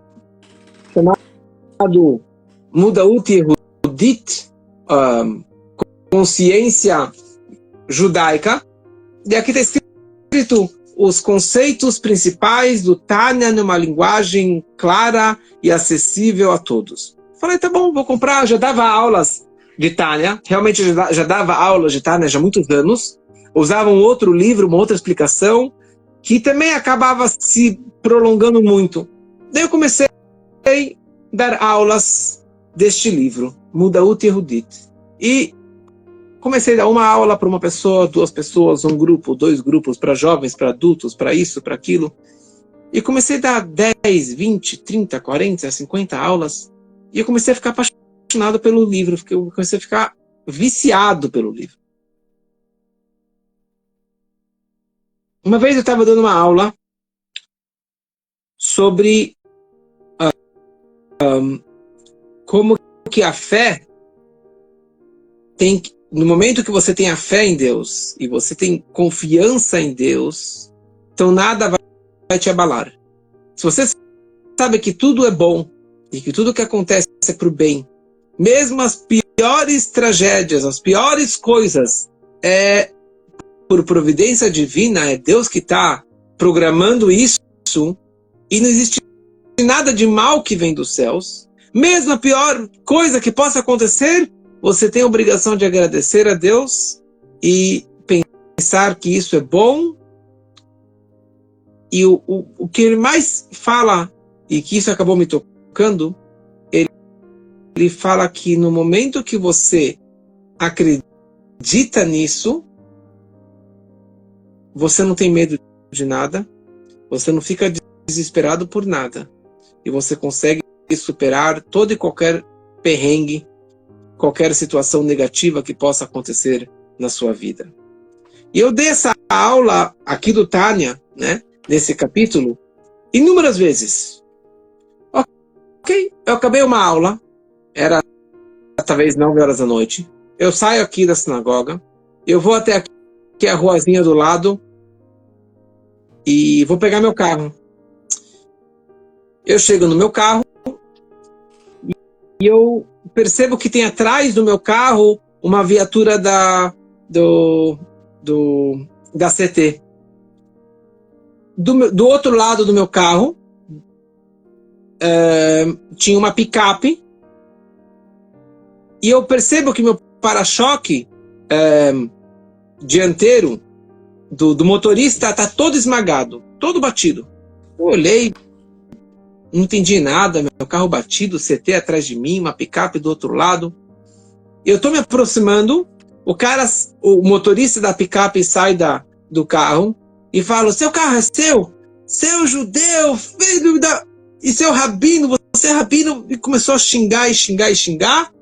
chamado Mudaut Yehudit, Consciência Judaica, e aqui está escrito os conceitos principais do Tânia numa linguagem clara e acessível a todos. Falei, tá bom, vou comprar. Já dava aulas de Tânia, realmente já dava aulas de Tânia já há muitos anos. Usava um outro livro, uma outra explicação, que também acabava se prolongando muito. Daí eu comecei a dar aulas deste livro, Mudaut Yehudit. E comecei a dar uma aula para uma pessoa, 2 pessoas, um grupo, 2 grupos, para jovens, para adultos, para isso, para aquilo. E comecei a dar 10, 20, 30, 40, 50 aulas. E eu comecei a ficar apaixonado pelo livro. Eu comecei a ficar viciado pelo livro. Uma vez eu estava dando uma aula sobre como que a fé tem que, no momento que você tem a fé em Deus e você tem confiança em Deus, então nada vai te abalar. Se você sabe que tudo é bom e que tudo que acontece é para o bem, mesmo as piores tragédias, as piores coisas, por providência divina, é Deus que está programando isso, e não existe nada de mal que vem dos céus. Mesmo a pior coisa que possa acontecer, você tem a obrigação de agradecer a Deus e pensar que isso é bom. E o que ele mais fala, e que isso acabou me tocando, ele fala que no momento que você acredita nisso, você não tem medo de nada, você não fica desesperado por nada, e você consegue superar todo e qualquer perrengue, qualquer situação negativa que possa acontecer na sua vida. E eu dei essa aula aqui do Tânia, né, nesse capítulo, inúmeras vezes. Ok, eu acabei uma aula, era talvez 9 horas da noite, eu saio aqui da sinagoga, eu vou até aqui a ruazinha do lado e vou pegar meu carro. Eu chego no meu carro e eu percebo que tem atrás do meu carro uma viatura da CT. Do outro lado do meu carro tinha uma picape e eu percebo que meu para-choque dianteiro do motorista está todo esmagado, todo batido. Eu olhei, não entendi nada, meu carro batido, CT atrás de mim, uma picape do outro lado. Eu estou me aproximando, o motorista da picape sai do carro e fala: seu carro é seu judeu, filho da... E seu rabino, você é rabino, e começou a xingar e xingar e xingar.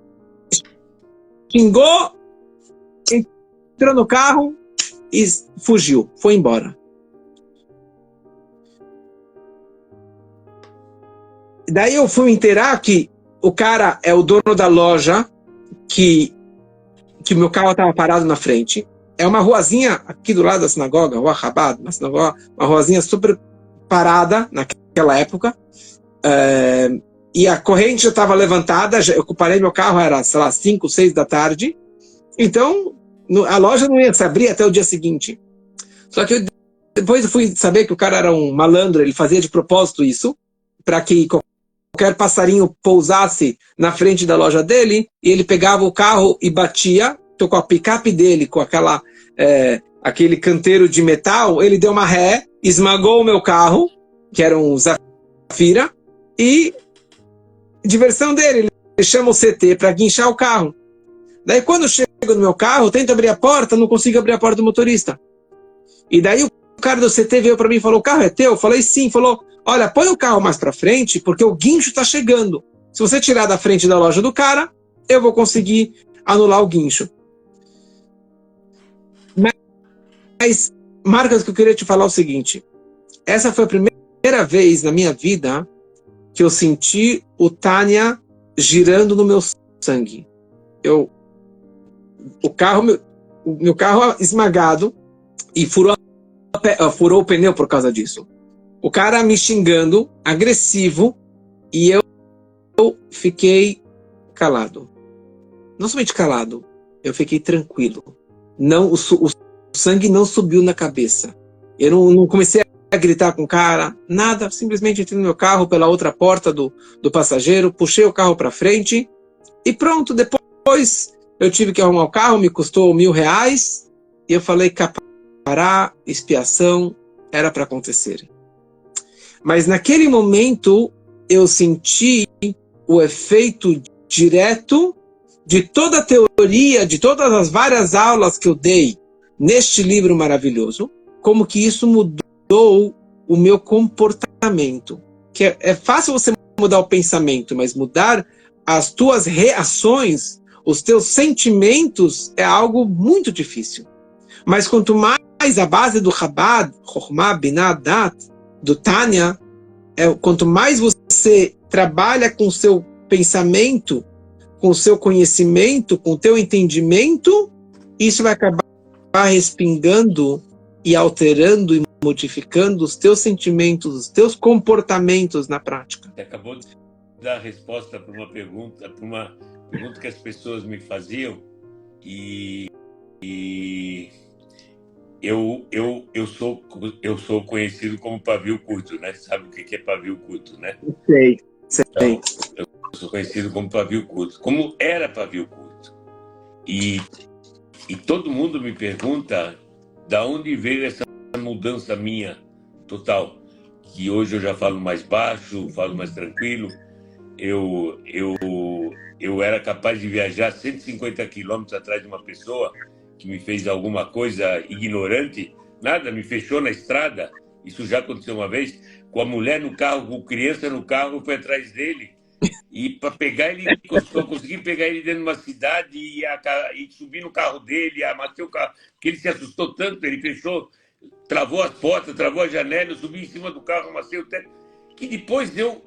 Xingou, entrou no carro e fugiu, foi embora. Daí eu fui me inteirar que o cara é o dono da loja que meu carro estava parado na frente. É uma ruazinha aqui do lado da sinagoga, Rua Chabad, uma ruazinha super parada naquela época. E a corrente já estava levantada, eu parei meu carro, era, sei lá, 5, 6 da tarde. Então, a loja não ia se abrir até o dia seguinte. Só que depois eu fui saber que o cara era um malandro, ele fazia de propósito isso, para que qualquer passarinho pousasse na frente da loja dele, e ele pegava o carro e batia, então com a picape dele, com aquele canteiro de metal, ele deu uma ré, esmagou o meu carro, que era um Zafira, e diversão dele, ele chama o CT para guinchar o carro. Daí quando eu chego no meu carro, eu tento abrir a porta, não consigo abrir a porta do motorista. E daí o cara do CT veio para mim e falou: o carro é teu? Eu falei: sim. Falou: olha, põe o carro mais para frente, porque o guincho está chegando. Se você tirar da frente da loja do cara, eu vou conseguir anular o guincho. Mas, Marcos, que eu queria te falar o seguinte: essa foi a primeira vez na minha vida que eu senti o Tânia girando no meu sangue. O meu carro esmagado e furou o pneu por causa disso. O cara me xingando, agressivo, e eu fiquei calado. Não somente calado, eu fiquei tranquilo. Não, o sangue não subiu na cabeça. Eu não comecei a gritar com o cara, nada. Simplesmente entrei no meu carro pela outra porta do passageiro, puxei o carro para frente e pronto. Depois eu tive que arrumar o carro, me custou R$1.000, e eu falei: capará, expiação, era para acontecer. Mas naquele momento eu senti o efeito direto de toda a teoria, de todas as várias aulas que eu dei neste livro maravilhoso, como que isso mudou o meu comportamento. Que é fácil você mudar o pensamento, mas mudar as tuas reações, os teus sentimentos, é algo muito difícil. Mas quanto mais a base do Chabad, Chokhmah, Binah, Dat, do Tânia, quanto mais você trabalha com o seu pensamento, com o seu conhecimento, com o teu entendimento, isso vai acabar respingando e alterando e modificando os teus sentimentos, os teus comportamentos na prática. Você acabou de dar a resposta para uma pergunta que as pessoas me faziam, e eu sou conhecido como pavio curto, né? Sabe o que é pavio curto, né? Sei, Então, sei. eu sou conhecido como pavio curto, como era pavio curto. E todo mundo me pergunta da onde veio essa mudança minha total. Que hoje eu já falo mais baixo, falo mais tranquilo. Eu, eu, eu era capaz de viajar 150 quilômetros atrás de uma pessoa que me fez alguma coisa ignorante. Nada, me fechou na estrada. Isso já aconteceu uma vez. Com a mulher no carro, com criança no carro, eu fui atrás dele. E para pegar ele, eu consegui pegar ele dentro de uma cidade e subir no carro dele, amatei o carro, porque ele se assustou tanto, ele fechou, travou as portas, travou a janela, eu subi em cima do carro, amassei o teto. Que depois eu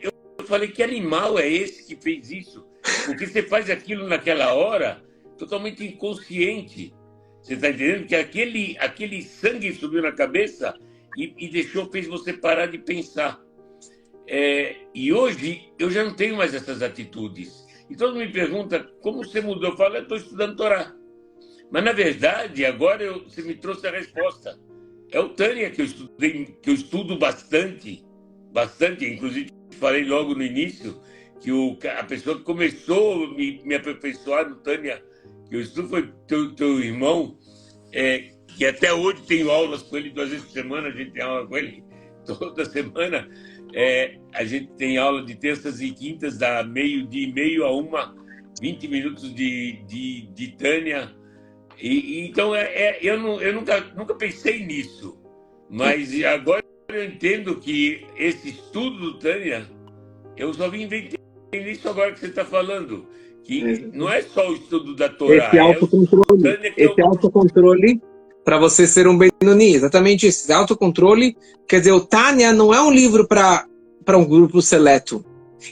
falei, que animal é esse que fez isso? Porque você faz aquilo naquela hora totalmente inconsciente. Você está entendendo que aquele sangue subiu na cabeça e fez você parar de pensar. E hoje eu já não tenho mais essas atitudes. E todo mundo me pergunta, como você mudou? Eu falo, eu estou estudando Torá. Mas, na verdade, agora você me trouxe a resposta. É o Tânia que eu estudei, que eu estudo bastante, bastante. Inclusive, falei logo no início que a pessoa que começou a me aperfeiçoar no Tânia, que eu estudo, foi teu irmão, que até hoje tenho aulas com ele 2 vezes por semana, a gente tem aula com ele toda semana. A gente tem aula de terças e quintas, da meio-dia e meio a 1, 20 minutos de Tânia. Então, eu nunca pensei nisso, mas agora eu entendo que esse estudo do Tânia, eu só vim entender isso agora que você está falando, que não é só o estudo da Torá, Esse autocontrole, autocontrole para você ser um Benoni, exatamente isso. Esse autocontrole, quer dizer, o Tânia não é um livro para um grupo seleto.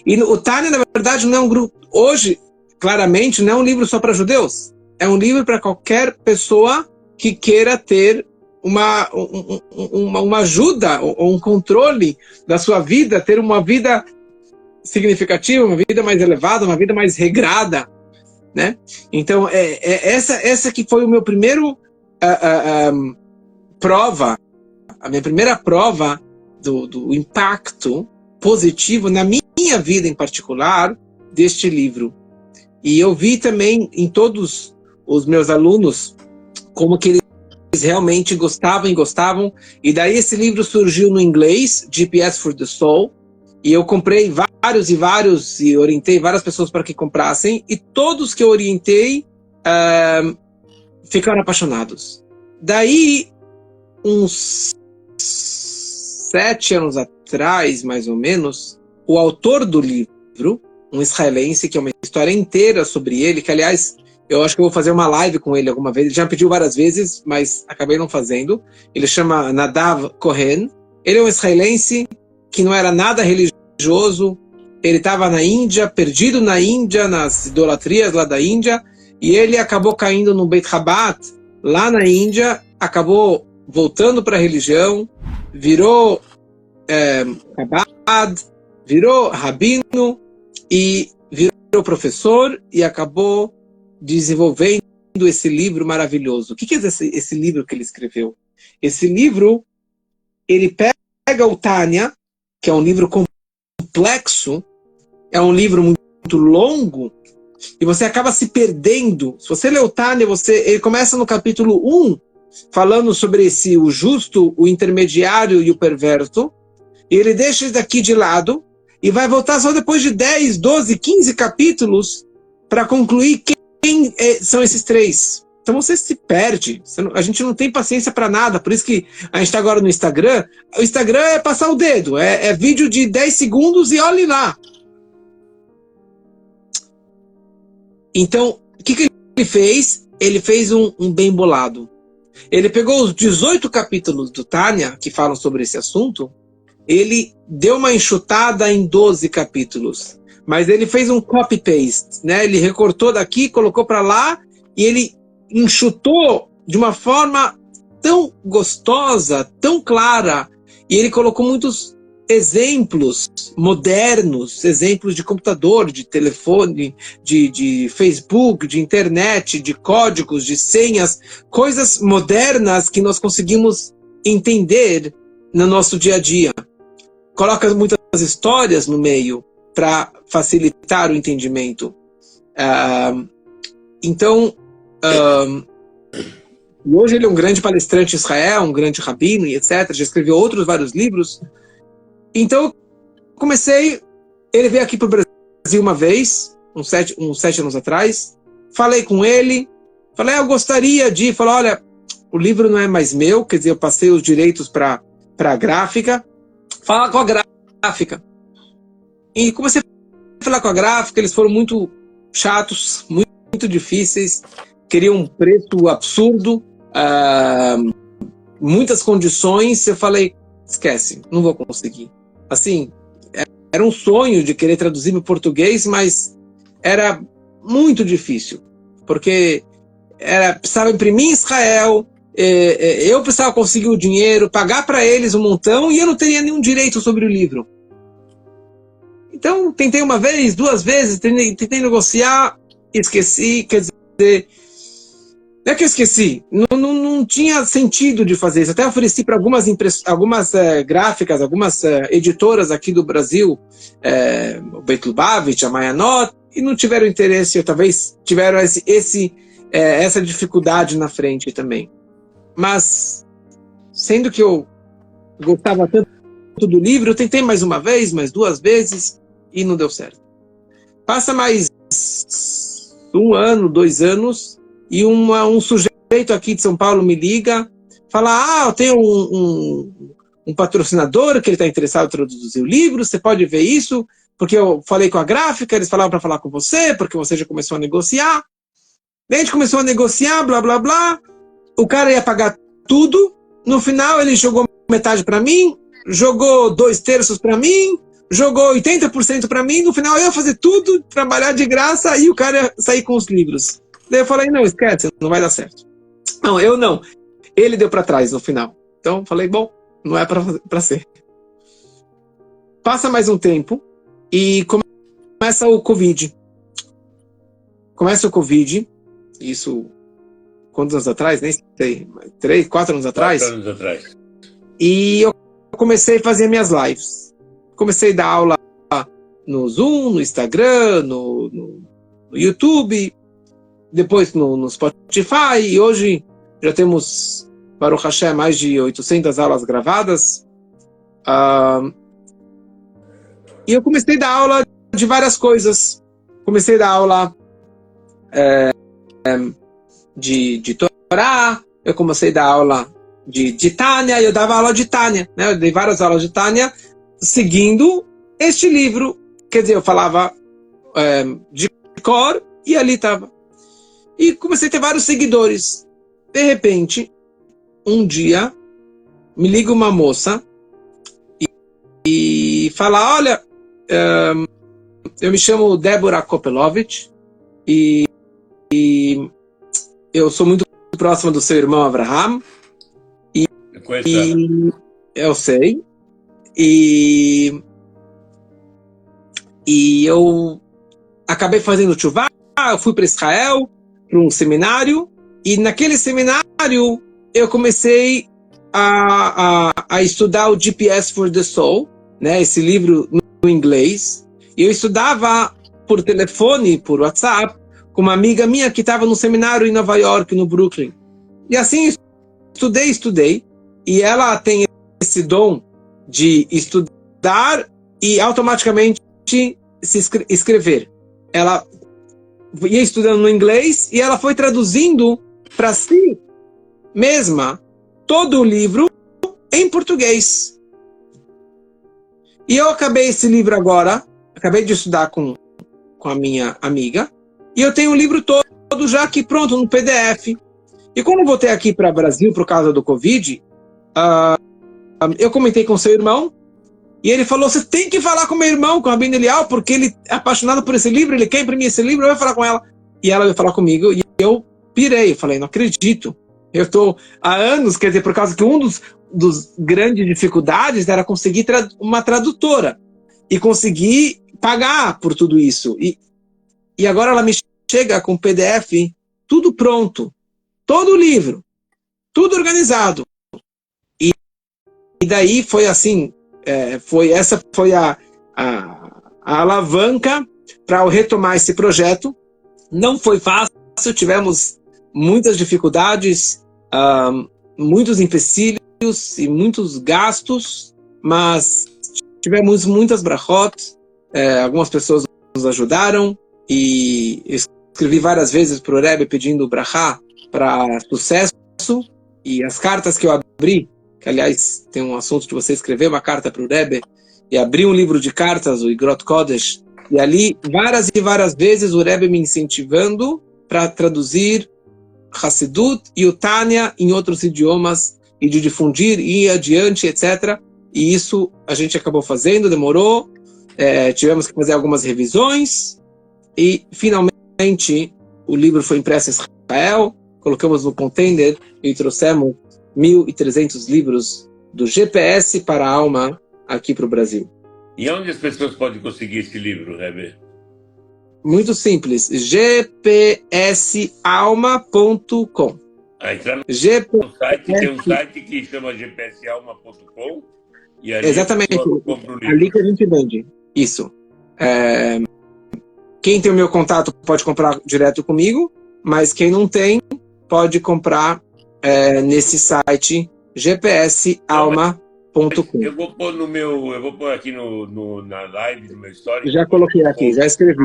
E o Tânia, na verdade, não é um grupo, hoje, claramente, não é um livro só para judeus. É um livro para qualquer pessoa que queira ter uma ajuda ou um controle da sua vida, ter uma vida significativa, uma vida mais elevada, uma vida mais regrada, né? Então, essa que foi o meu primeiro prova, a minha primeira prova do impacto positivo na minha vida em particular deste livro. E eu vi também em todos os meus alunos como que eles realmente gostavam, e daí esse livro surgiu no inglês, GPS for the Soul, e eu comprei vários e orientei várias pessoas para que comprassem, e todos que eu orientei ficaram apaixonados. Daí, uns 7 anos atrás, mais ou menos, o autor do livro, um israelense, que é uma história inteira sobre ele, que, aliás, eu acho que eu vou fazer uma live com ele alguma vez. Ele já me pediu várias vezes, mas acabei não fazendo. Ele chama Nadav Cohen. Ele é um israelense que não era nada religioso. Ele estava na Índia, perdido na Índia, nas idolatrias lá da Índia, e ele acabou caindo no Beit Chabad, lá na Índia, acabou voltando para a religião, virou Chabad, virou rabino e virou professor e acabou desenvolvendo esse livro maravilhoso. O que é esse livro que ele escreveu? Esse livro, ele pega o Tânia, que é um livro complexo, é um livro muito longo, e você acaba se perdendo. Se você lê o Tânia, ele começa no capítulo 1, falando sobre o justo, o intermediário e o perverso, e ele deixa isso daqui de lado, e vai voltar só depois de 10, 12, 15 capítulos para concluir quem são esses 3. Então você se perde. A gente não tem paciência para nada. Por isso que a gente está agora no Instagram. O Instagram é passar o dedo. É vídeo de 10 segundos e olhe lá. Então, o que ele fez? Ele fez um bem bolado. Ele pegou os 18 capítulos do Tânia, que falam sobre esse assunto, ele deu uma enxutada em 12 capítulos. Mas ele fez um copy-paste, né? Ele recortou daqui, colocou para lá, e ele enxutou de uma forma tão gostosa, tão clara, e ele colocou muitos exemplos modernos, exemplos de computador, de telefone, de Facebook, de internet, de códigos, de senhas, coisas modernas que nós conseguimos entender no nosso dia a dia. Coloca muitas histórias no meio para facilitar o entendimento. Então, hoje ele é um grande palestrante em Israel, um grande rabino e etc. Já escreveu outros vários livros. Então, eu comecei... Ele veio aqui para o Brasil uma vez, uns 7 anos atrás. Falei com ele. Falei, eu gostaria de... Falei, olha, o livro não é mais meu. Quer dizer, eu passei os direitos para a gráfica. Fala com a gráfica. E comecei a falar com a gráfica. Eles foram muito chatos, muito difíceis. Queriam um preço absurdo. Muitas condições. Eu falei, esquece, não vou conseguir. Assim, era um sonho de querer traduzir em português, mas era muito difícil, porque precisava imprimir em Israel, eu precisava conseguir o dinheiro, pagar para eles um montão, e eu não teria nenhum direito sobre o livro. Então, tentei uma vez, 2 vezes, tentei negociar, esqueci, quer dizer... Não é que eu esqueci, não tinha sentido de fazer isso. Até ofereci para algumas gráficas, algumas editoras aqui do Brasil, o Beit Lubavitch, a Mayanot, e não tiveram interesse, ou talvez tiveram essa dificuldade na frente também. Mas, sendo que eu gostava tanto do livro, eu tentei mais uma vez, mais 2 vezes, e não deu certo. Passa mais 1 ano, 2 anos... E um sujeito aqui de São Paulo me liga, fala, eu tenho um patrocinador que ele está interessado em traduzir o livro, você pode ver isso, porque eu falei com a gráfica, eles falaram para falar com você, porque você já começou a negociar. Daí a gente começou a negociar, blá, blá, blá. O cara ia pagar tudo, no final ele jogou metade para mim, jogou 2/3 para mim, jogou 80% para mim, no final eu ia fazer tudo, trabalhar de graça, e o cara ia sair com os livros. Daí eu falei, não, esquece, não vai dar certo. Não, eu não. Ele deu para trás no final. Então eu falei, bom, não é para ser. Passa mais um tempo e começa o Covid. Começa o Covid, isso quantos anos atrás? Nem sei, 3, 4 anos atrás? 4 anos atrás. E eu comecei a fazer minhas lives. Comecei a dar aula no Zoom, no Instagram, no YouTube... Depois no Spotify, e hoje já temos, Baruch Hashem, mais de 800 aulas gravadas. E eu comecei a dar aula de várias coisas. Comecei a dar aula de Torá, eu comecei a dar aula de Tânia, eu dava aula de Tânia, né? Eu dei várias aulas de Tânia, seguindo este livro. Quer dizer, eu falava de cor, e ali estava. E comecei a ter vários seguidores. De repente, um dia, me liga uma moça e fala, olha, eu me chamo Débora Kopelovich e eu sou muito próxima do seu irmão Abraham. Eu sei. E eu acabei fazendo tchuvá, eu fui para Israel, para um seminário, e naquele seminário eu comecei a estudar o GPS for the Soul, né, esse livro no inglês. E eu estudava por telefone, por WhatsApp, com uma amiga minha que estava no seminário em Nova York, no Brooklyn. E assim, estudei, e ela tem esse dom de estudar e automaticamente se escrever. Ela ia estudando no inglês e ela foi traduzindo para si mesma todo o livro em português. E eu acabei esse livro agora, acabei de estudar com a minha amiga, e eu tenho o livro todo já aqui pronto, no PDF. E quando eu voltei aqui para o Brasil por causa do Covid, eu comentei com seu irmão, e ele falou, você tem que falar com meu irmão, com a Rabino Elial, porque ele é apaixonado por esse livro, ele quer imprimir esse livro, eu vou falar com ela. E ela veio falar comigo, e eu pirei, eu falei, não acredito. Eu estou há anos, quer dizer, por causa que um dos grandes dificuldades era conseguir uma tradutora e conseguir pagar por tudo isso. E agora ela me chega com PDF, tudo pronto, todo o livro, tudo organizado. E daí foi assim, essa foi a alavanca para eu retomar esse projeto. Não foi fácil, tivemos muitas dificuldades, muitos empecilhos e muitos gastos, mas tivemos muitas brachot, algumas pessoas nos ajudaram, e escrevi várias vezes para o Rebbe pedindo brachá para sucesso, e as cartas que eu abri, que aliás tem um assunto de você escrever uma carta para o Rebbe, e abri um livro de cartas, o Igrot Kodesh, e ali várias e várias vezes o Rebbe me incentivando para traduzir Hassidut e o Tânia em outros idiomas, e de difundir, e ir adiante, etc. E isso a gente acabou fazendo, demorou, tivemos que fazer algumas revisões, e finalmente o livro foi impresso em Israel, colocamos no container e trouxemos 1.300 livros do GPS para a alma aqui para o Brasil. E onde as pessoas podem conseguir esse livro, Rebbe? Muito simples, gpsalma.com. Entrar no site, tem um site que chama gpsalma.com e ali exatamente, compra o livro. ali que a gente vende, isso. Quem tem o meu contato pode comprar direto comigo, mas quem não tem, pode comprar nesse site gpsalma.com. Eu vou pôr aqui na live, no meu story. Já coloquei aqui, já escrevi.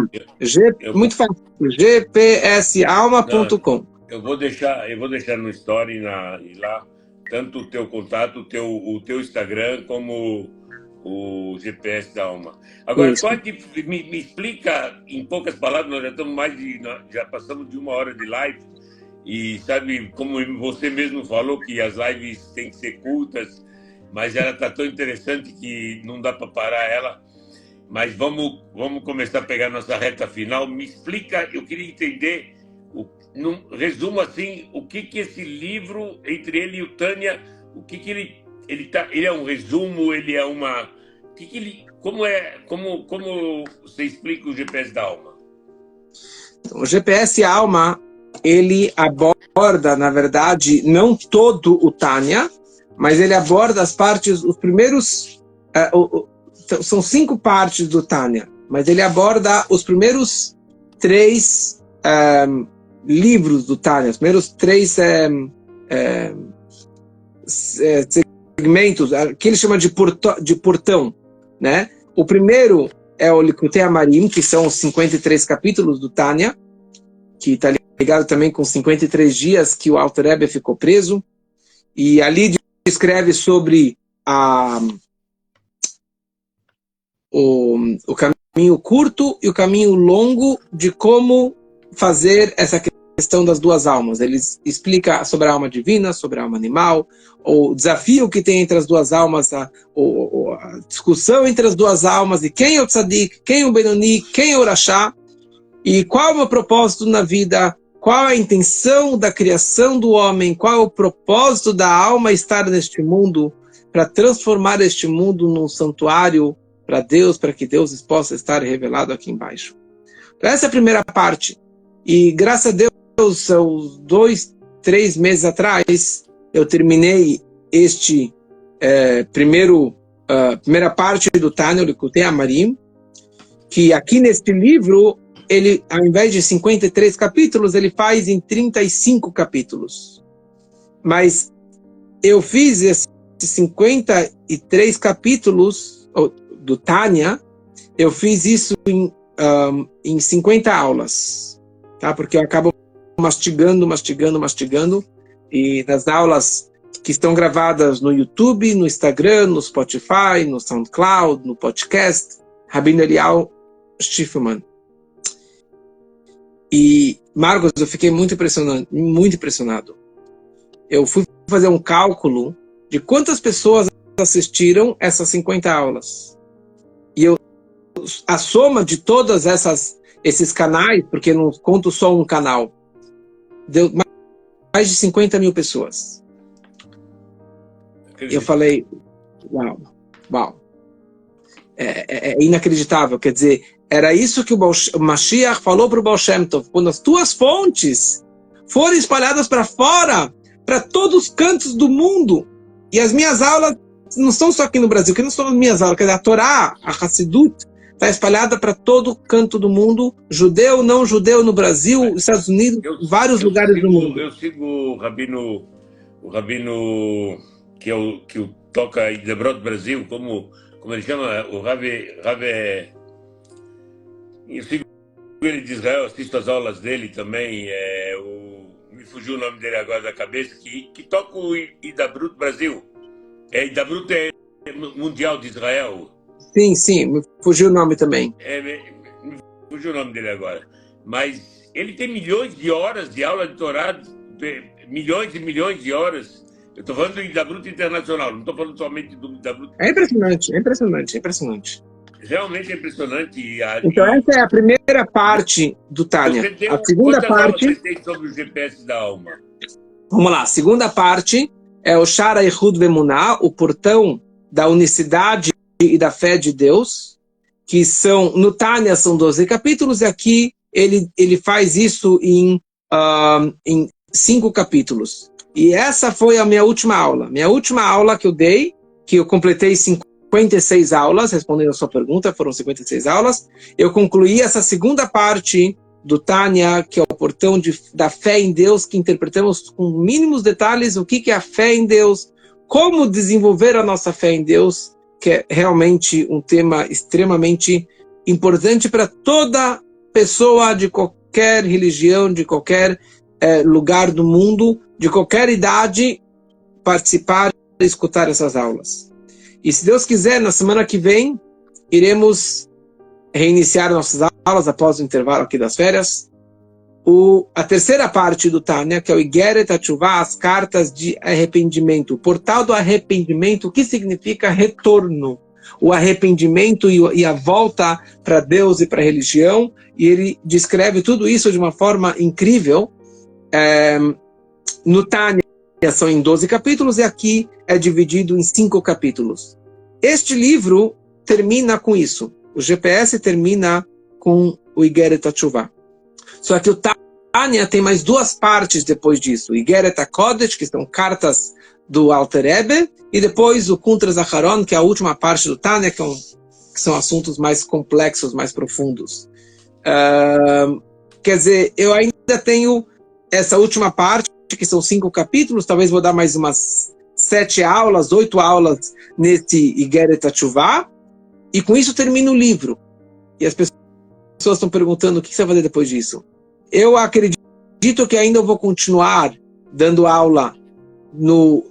Muito fácil, gpsalma.com. Eu vou deixar no story e lá, tanto o teu contato, o teu Instagram, como o GPS da Alma. Agora, me explica em poucas palavras, nós já passamos de 1 hora de live, e sabe, como você mesmo falou, que as lives têm que ser curtas, mas ela está tão interessante que não dá para parar ela. Mas vamos começar a pegar nossa reta final. Me explica, eu queria entender, num resumo assim, o que esse livro, entre ele e o Tânia, o que ele é um resumo, ele é uma... Como você explica o GPS da Alma? O GPS Alma, ele aborda, na verdade, não todo o Tânia, mas ele aborda as partes, os primeiros... são 5 partes do Tânia, mas ele aborda os primeiros 3 livros do Tânia, os primeiros 3 segmentos, que ele chama de portão, né? O primeiro é o Likutei Amarim, que são os 53 capítulos do Tânia, que está ligado também com 53 dias que o Alter Rebbe ficou preso, e ali escreve sobre o caminho curto e o caminho longo de como fazer essa questão das 2 almas. Ele explica sobre a alma divina, sobre a alma animal, o desafio que tem entre as 2 almas, a discussão entre as 2 almas, e quem é o tzadik, quem é o benoni, quem é o rachá, e qual é o meu propósito na vida, qual é a intenção da criação do homem, qual é o propósito da alma estar neste mundo, para transformar este mundo num santuário para Deus, para que Deus possa estar revelado aqui embaixo. Então, essa é a primeira parte. E graças a Deus, há uns 2, 3 meses atrás, eu terminei este primeira parte do Tânia, o Likutei Amarim, que aqui neste livro, ele, ao invés de 53 capítulos, ele faz em 35 capítulos. Mas eu fiz esses 53 capítulos do Tânia, eu fiz isso em 50 aulas, tá? Porque eu acabo mastigando, e nas aulas que estão gravadas no YouTube, no Instagram, no Spotify, no SoundCloud, no podcast, Rabino Eliyahu Schiffman. E, Marcos, eu fiquei muito impressionado. Eu fui fazer um cálculo de quantas pessoas assistiram essas 50 aulas. E a soma de todas esses canais, porque não conto só um canal, deu de 50 mil pessoas. Eu falei, uau, uau. É inacreditável, quer dizer, era isso que o Mashiach falou para o Baal Shem Tov. Quando as tuas fontes forem espalhadas para fora, para todos os cantos do mundo, e as minhas aulas não são só aqui no Brasil, que não são as minhas aulas, quer dizer, a Torá, a Hassidut, está espalhada para todo canto do mundo, judeu, não judeu, no Brasil, Estados Unidos, vários lugares do mundo. Eu sigo o rabino que toca em Debrot Brasil, como ele chama, o Rav. Eu sigo ele de Israel, assisto as aulas dele também, me fugiu o nome dele agora da cabeça, que toca o Hidabrut Brasil. Hidabrut é mundial de Israel. Sim, me fugiu o nome também. Me fugiu o nome dele agora. Mas ele tem milhões de horas de aula de Torá, milhões e milhões de horas. Eu estou falando do Hidabrut internacional, não estou falando somente do Hidabrut. É impressionante. Realmente é impressionante. Então essa é a primeira parte do Tânia. A segunda parte... Você tem sobre o GPS da alma? Vamos lá, a segunda parte é o Shara Echud Vemuná, o portão da unicidade e da fé de Deus, que são, no Tânia são 12 capítulos, e aqui ele faz isso em 5 capítulos. E essa foi a minha última aula. Minha última aula que eu dei, que eu completei 56 aulas, respondendo a sua pergunta, foram 56 aulas. Eu concluí essa segunda parte do Tânia, que é o portão da fé em Deus, que interpretamos com mínimos detalhes o que é a fé em Deus, como desenvolver a nossa fé em Deus, que é realmente um tema extremamente importante para toda pessoa de qualquer religião, de qualquer lugar do mundo, de qualquer idade, participar e escutar essas aulas. E se Deus quiser, na semana que vem, iremos reiniciar nossas aulas após o intervalo aqui das férias. A terceira parte do Tânia, que é o Igeret HaTshuvah, as cartas de arrependimento. O portal do arrependimento, o que significa retorno. O arrependimento e a volta para Deus e para a religião. E ele descreve tudo isso de uma forma incrível. No Tânia são em 12 capítulos e aqui é dividido em 5 capítulos. Este livro termina com isso. O GPS termina com o Igeret HaTshuvah. Só que o Tânia tem mais 2 partes depois disso. O Igeret HaKodesh, que são cartas do Alter Rebbe, e depois o Kuntras Aharon, que é a última parte do Tânia, que são assuntos mais complexos, mais profundos. Quer dizer, eu ainda tenho essa última parte, que são 5 capítulos, talvez vou dar mais umas 7 aulas, 8 aulas nesse Igeret HaTshuvah, e com isso termina o livro. E as pessoas estão perguntando o que você vai fazer depois disso. Eu acredito que ainda eu vou continuar dando aula no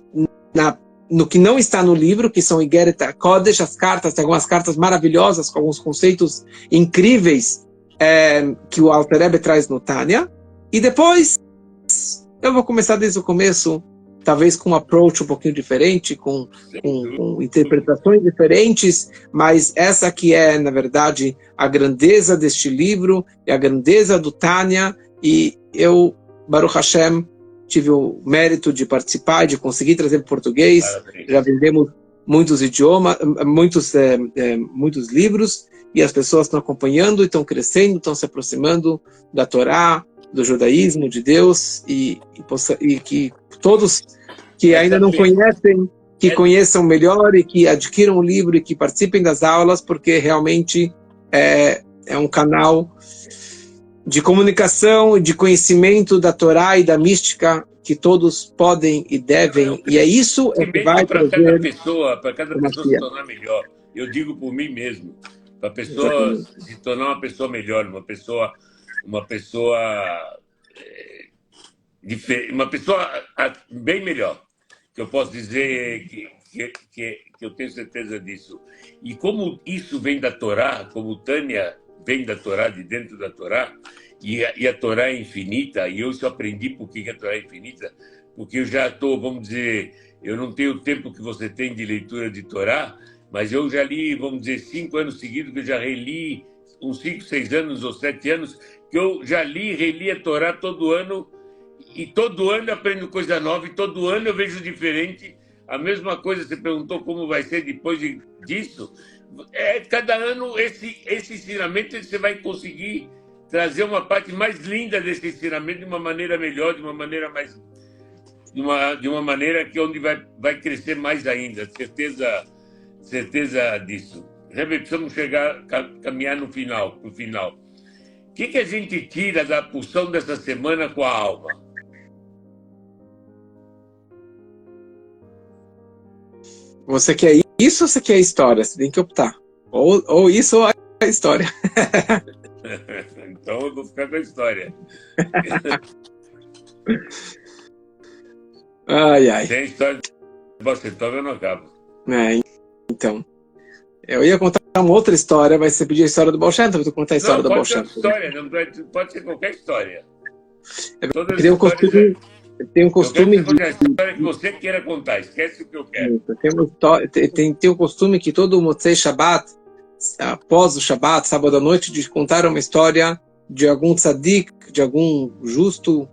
que não está no livro, que são Igeret HaKodesh, as cartas, tem algumas cartas maravilhosas, com alguns conceitos incríveis que o Alter Rebbe traz no Tânia. E depois eu vou começar desde o começo, talvez com um approach um pouquinho diferente, com interpretações diferentes, mas essa que é, na verdade, a grandeza deste livro, e a grandeza do Tânia, e eu, Baruch Hashem, tive o mérito de participar, de conseguir trazer para o português. Parabéns. Já vendemos muitos idiomas, muitos livros, e as pessoas estão acompanhando, estão crescendo, estão se aproximando da Torá, do judaísmo, de Deus, e que todos que ainda não conhecem, que conheçam melhor e que adquiram o livro e que participem das aulas, porque realmente é um canal de comunicação e de conhecimento da Torá e da mística que todos podem e devem, e é isso que vai para cada pessoa se tornar melhor. Eu digo por mim mesmo, para a pessoa se tornar uma pessoa melhor, uma pessoa bem melhor, que eu posso dizer que eu tenho certeza disso. E como isso vem da Torá, como o Tânia vem da Torá, de dentro da Torá, e a Torá é infinita, e eu só aprendi por que a Torá é infinita, porque eu já estou, vamos dizer, eu não tenho o tempo que você tem de leitura de Torá, mas eu já li, vamos dizer, 5 anos seguidos, que eu já reli, uns 5, 6 anos ou 7 anos, que eu já li e reli a Torá todo ano, e todo ano eu aprendo coisa nova, e todo ano eu vejo diferente. A mesma coisa, você perguntou como vai ser depois disso. Cada ano esse ensinamento você vai conseguir trazer uma parte mais linda desse ensinamento de uma maneira melhor, de uma maneira mais... de uma maneira que onde vai crescer mais ainda. Certeza disso. Precisamos caminhar no final. O que a gente tira da pulsão dessa semana com a alma? Você quer isso ou você quer história? Você tem que optar. Ou isso ou a história. Então eu vou ficar com a história. Ai. Tem história de Beethoven, eu não acabo. Então. Eu ia contar uma outra história, mas você pediu a história do Baal Shem Tov, eu vou contar a história do Baal Shem Tov. Pode ser qualquer história. Eu tenho um costume de... a história que você queira contar, esquece o que eu quero. Tem um costume que todo Motzei Shabbat, após o Shabbat, sábado à noite, de contar uma história de algum tzadik, de algum justo,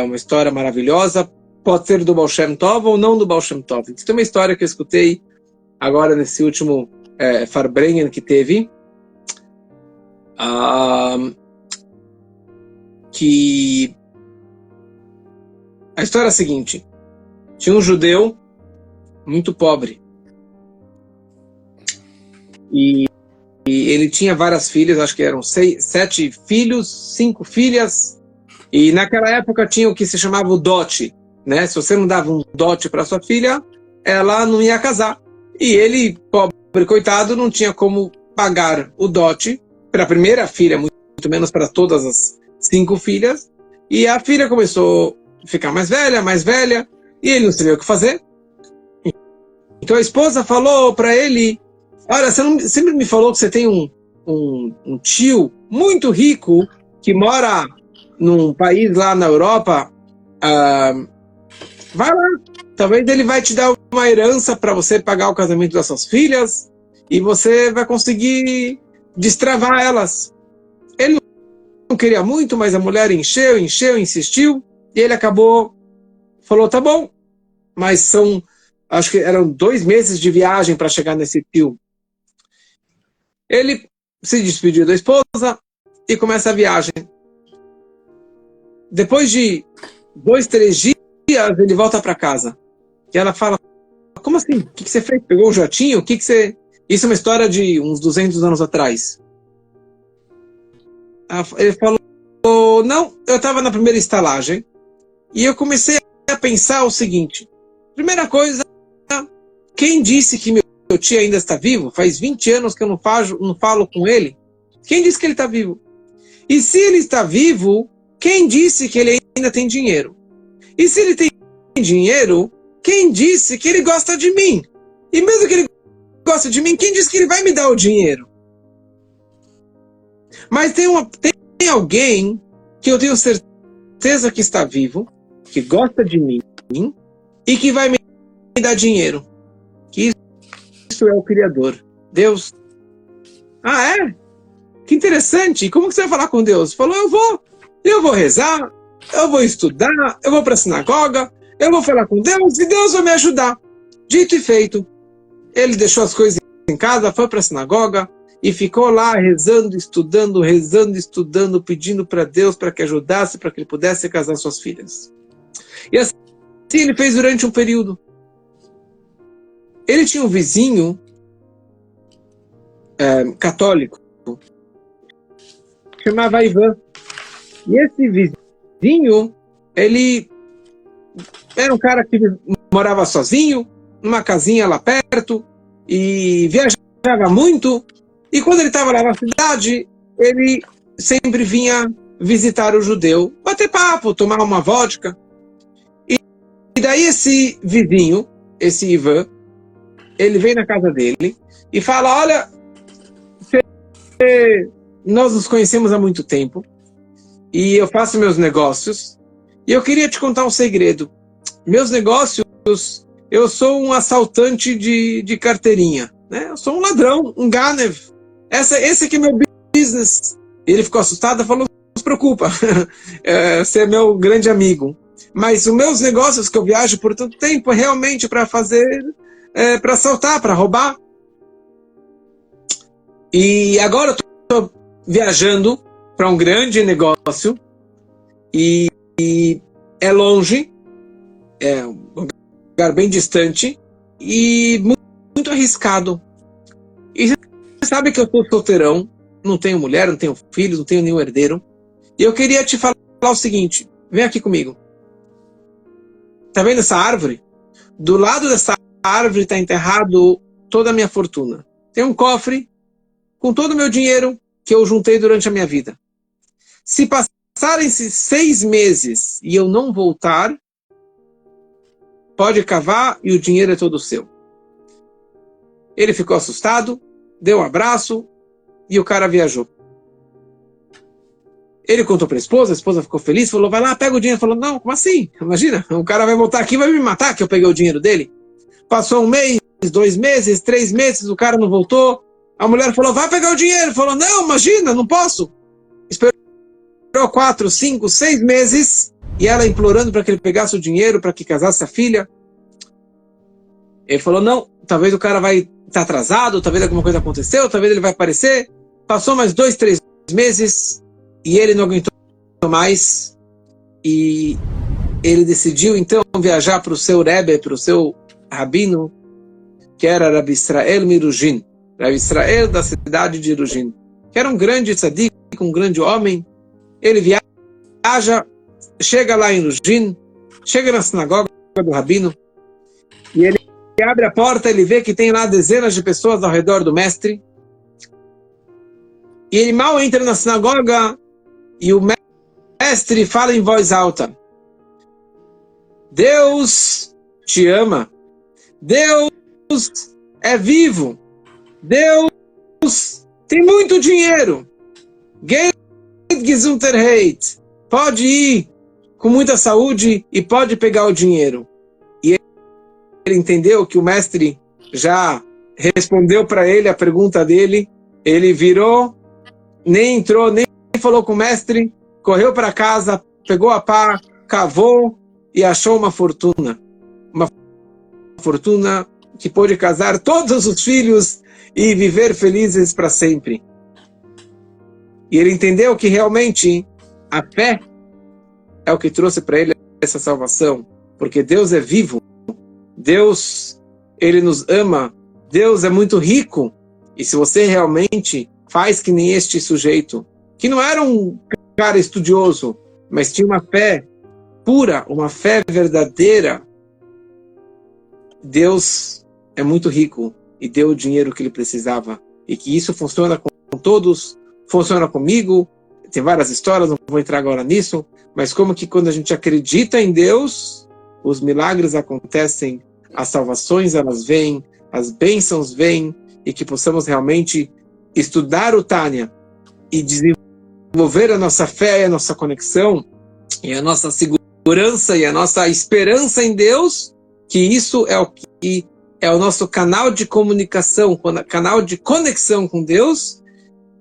uma história maravilhosa, pode ser do Baal Shem Tov ou não do Baal Shem Tov. Tem uma história que eu escutei agora nesse último Farbrengen que teve, que a história é a seguinte: tinha um judeu muito pobre e ele tinha várias filhas, acho que eram 7 filhos, 5 filhas, e naquela época tinha o que se chamava o dote, né? Se você não dava um dote para sua filha, ela não ia casar. E ele, pobre coitado, não tinha como pagar o dote para a primeira filha, muito menos para todas as 5 filhas. E a filha começou a ficar mais velha, e ele não sabia o que fazer. Então a esposa falou para ele: olha, você sempre me falou que você tem um tio muito rico que mora num país lá na Europa. Vai lá, talvez ele vai te dar uma herança para você pagar o casamento das suas filhas e você vai conseguir destravar elas. Ele não queria muito, mas a mulher encheu, insistiu, e ele falou, tá bom, mas acho que eram 2 meses de viagem para chegar nesse tio. Ele se despediu da esposa e começa a viagem. Depois de 2, 3 dias, ele volta para casa. E ela fala: como assim? O que você fez? Pegou um jatinho? Isso é uma história de uns 200 anos atrás. Ele falou: não, eu estava na primeira estalagem e eu comecei a pensar o seguinte. Primeira coisa, quem disse que meu tio ainda está vivo? Faz 20 anos que eu não falo com ele. Quem disse que ele está vivo? E se ele está vivo, quem disse que ele ainda tem dinheiro? E se ele tem dinheiro, quem disse que ele gosta de mim? E mesmo que ele gosta de mim, quem disse que ele vai me dar o dinheiro? Mas tem alguém que eu tenho certeza que está vivo, que gosta de mim e que vai me dar dinheiro. Que isso é o Criador, Deus. Ah, é? Que interessante. E como que você vai falar com Deus? Falou: eu vou rezar, eu vou estudar, eu vou para a sinagoga, eu vou falar com Deus e Deus vai me ajudar. Dito e feito. Ele deixou as coisas em casa, foi para a sinagoga e ficou lá rezando, estudando, pedindo para Deus para que ajudasse, para que ele pudesse casar suas filhas. E assim ele fez durante um período. Ele tinha um vizinho católico, que chamava Ivan. E esse vizinho, ele era um cara que morava sozinho, numa casinha lá perto, e viajava muito. E quando ele estava lá na cidade, ele sempre vinha visitar o judeu, bater papo, tomar uma vodka. E daí esse vizinho, esse Ivan, ele vem na casa dele e fala: olha, nós nos conhecemos há muito tempo e eu faço meus negócios e eu queria te contar um segredo. Meus negócios, eu sou um assaltante de carteirinha, né? Eu sou um ladrão, um ganev. Esse aqui é meu business. Ele ficou assustado e falou: não se preocupa, você é meu grande amigo. mas os meus negócios que eu viajo por tanto tempo é realmente para fazer, para assaltar, para roubar. E agora eu estou viajando para um grande negócio e é longe, é um lugar bem distante e muito arriscado. E você sabe que eu estou solteirão, não tenho mulher, não tenho filhos, não tenho nenhum herdeiro. E eu queria te falar o seguinte, vem aqui comigo. Tá vendo essa árvore? Do lado dessa árvore está enterrado toda a minha fortuna. Tem um cofre com todo o meu dinheiro que eu juntei durante a minha vida. Se passarem-se 6 meses e eu não voltar, pode cavar e o dinheiro é todo seu. Ele ficou assustado, deu um abraço e o cara viajou. Ele contou para a esposa ficou feliz, falou, vai lá, pega o dinheiro. Falou, não, como assim? Imagina, o cara vai voltar aqui e vai me matar que eu peguei o dinheiro dele. Passou 1 mês, 2 meses, 3 meses, o cara não voltou. A mulher falou, vai pegar o dinheiro. Falou, não, imagina, não posso. Esperou 4, 5, 6 meses e ela implorando para que ele pegasse o dinheiro, para que casasse a filha. Ele falou, não, talvez o cara vai estar atrasado, talvez alguma coisa aconteceu, talvez ele vai aparecer. Passou mais 2, 3 meses e ele não aguentou mais e ele decidiu então viajar para o seu Rebbe, para o seu rabino, que era Rabi Israel Mirujin, Rabi Israel da cidade de Irujin, que era um grande tzadik, um grande homem. Ele viaja, chega lá em Irujin, chega na sinagoga do rabino e ele abre a porta, ele vê que tem lá dezenas de pessoas ao redor do mestre e ele mal entra na sinagoga e o mestre fala em voz alta, Deus te ama, Deus é vivo, Deus tem muito dinheiro, Geld Gesundheit, pode ir com muita saúde e pode pegar o dinheiro. E ele entendeu que o mestre já respondeu para ele a pergunta dele, ele virou, nem entrou, nem falou com o mestre, correu para casa, pegou a pá, cavou e achou uma fortuna que pôde casar todos os filhos e viver felizes para sempre. E ele entendeu que realmente a fé é o que trouxe para ele essa salvação, porque Deus é vivo, Deus, ele nos ama, Deus é muito rico, e se você realmente faz que nem este sujeito, que não era um cara estudioso, mas tinha uma fé pura, uma fé verdadeira, Deus é muito rico e deu o dinheiro que ele precisava. E que isso funciona com todos, funciona comigo. Tem várias histórias, não vou entrar agora nisso, mas como que quando a gente acredita em Deus, os milagres acontecem, as salvações elas vêm, as bênçãos vêm, e que possamos realmente estudar o Tânia e desenvolver a nossa fé e a nossa conexão e a nossa segurança e a nossa esperança em Deus, que isso é o que é o nosso canal de comunicação, canal de conexão com Deus,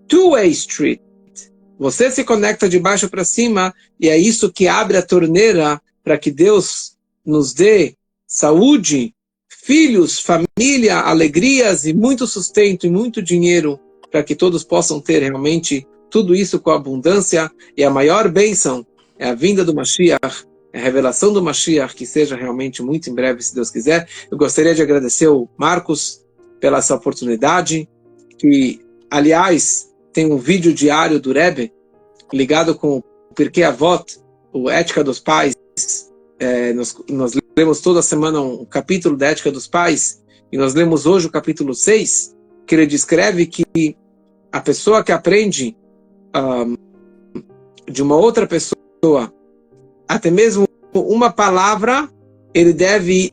two-way street. Você se conecta de baixo para cima e é isso que abre a torneira para que Deus nos dê saúde, filhos, família, alegrias e muito sustento e muito dinheiro para que todos possam ter realmente tudo isso com abundância. E a maior bênção é a vinda do Mashiach, a revelação do Mashiach, que seja realmente muito em breve, se Deus quiser. Eu gostaria de agradecer o Marcos pela essa oportunidade, que, aliás, tem um vídeo diário do Rebbe, ligado com o Pirkei Avot, o Ética dos Pais. Nós lemos toda semana um capítulo da Ética dos Pais, e nós lemos hoje o capítulo 6, que ele descreve que a pessoa que aprende de uma outra pessoa, até mesmo uma palavra, ele deve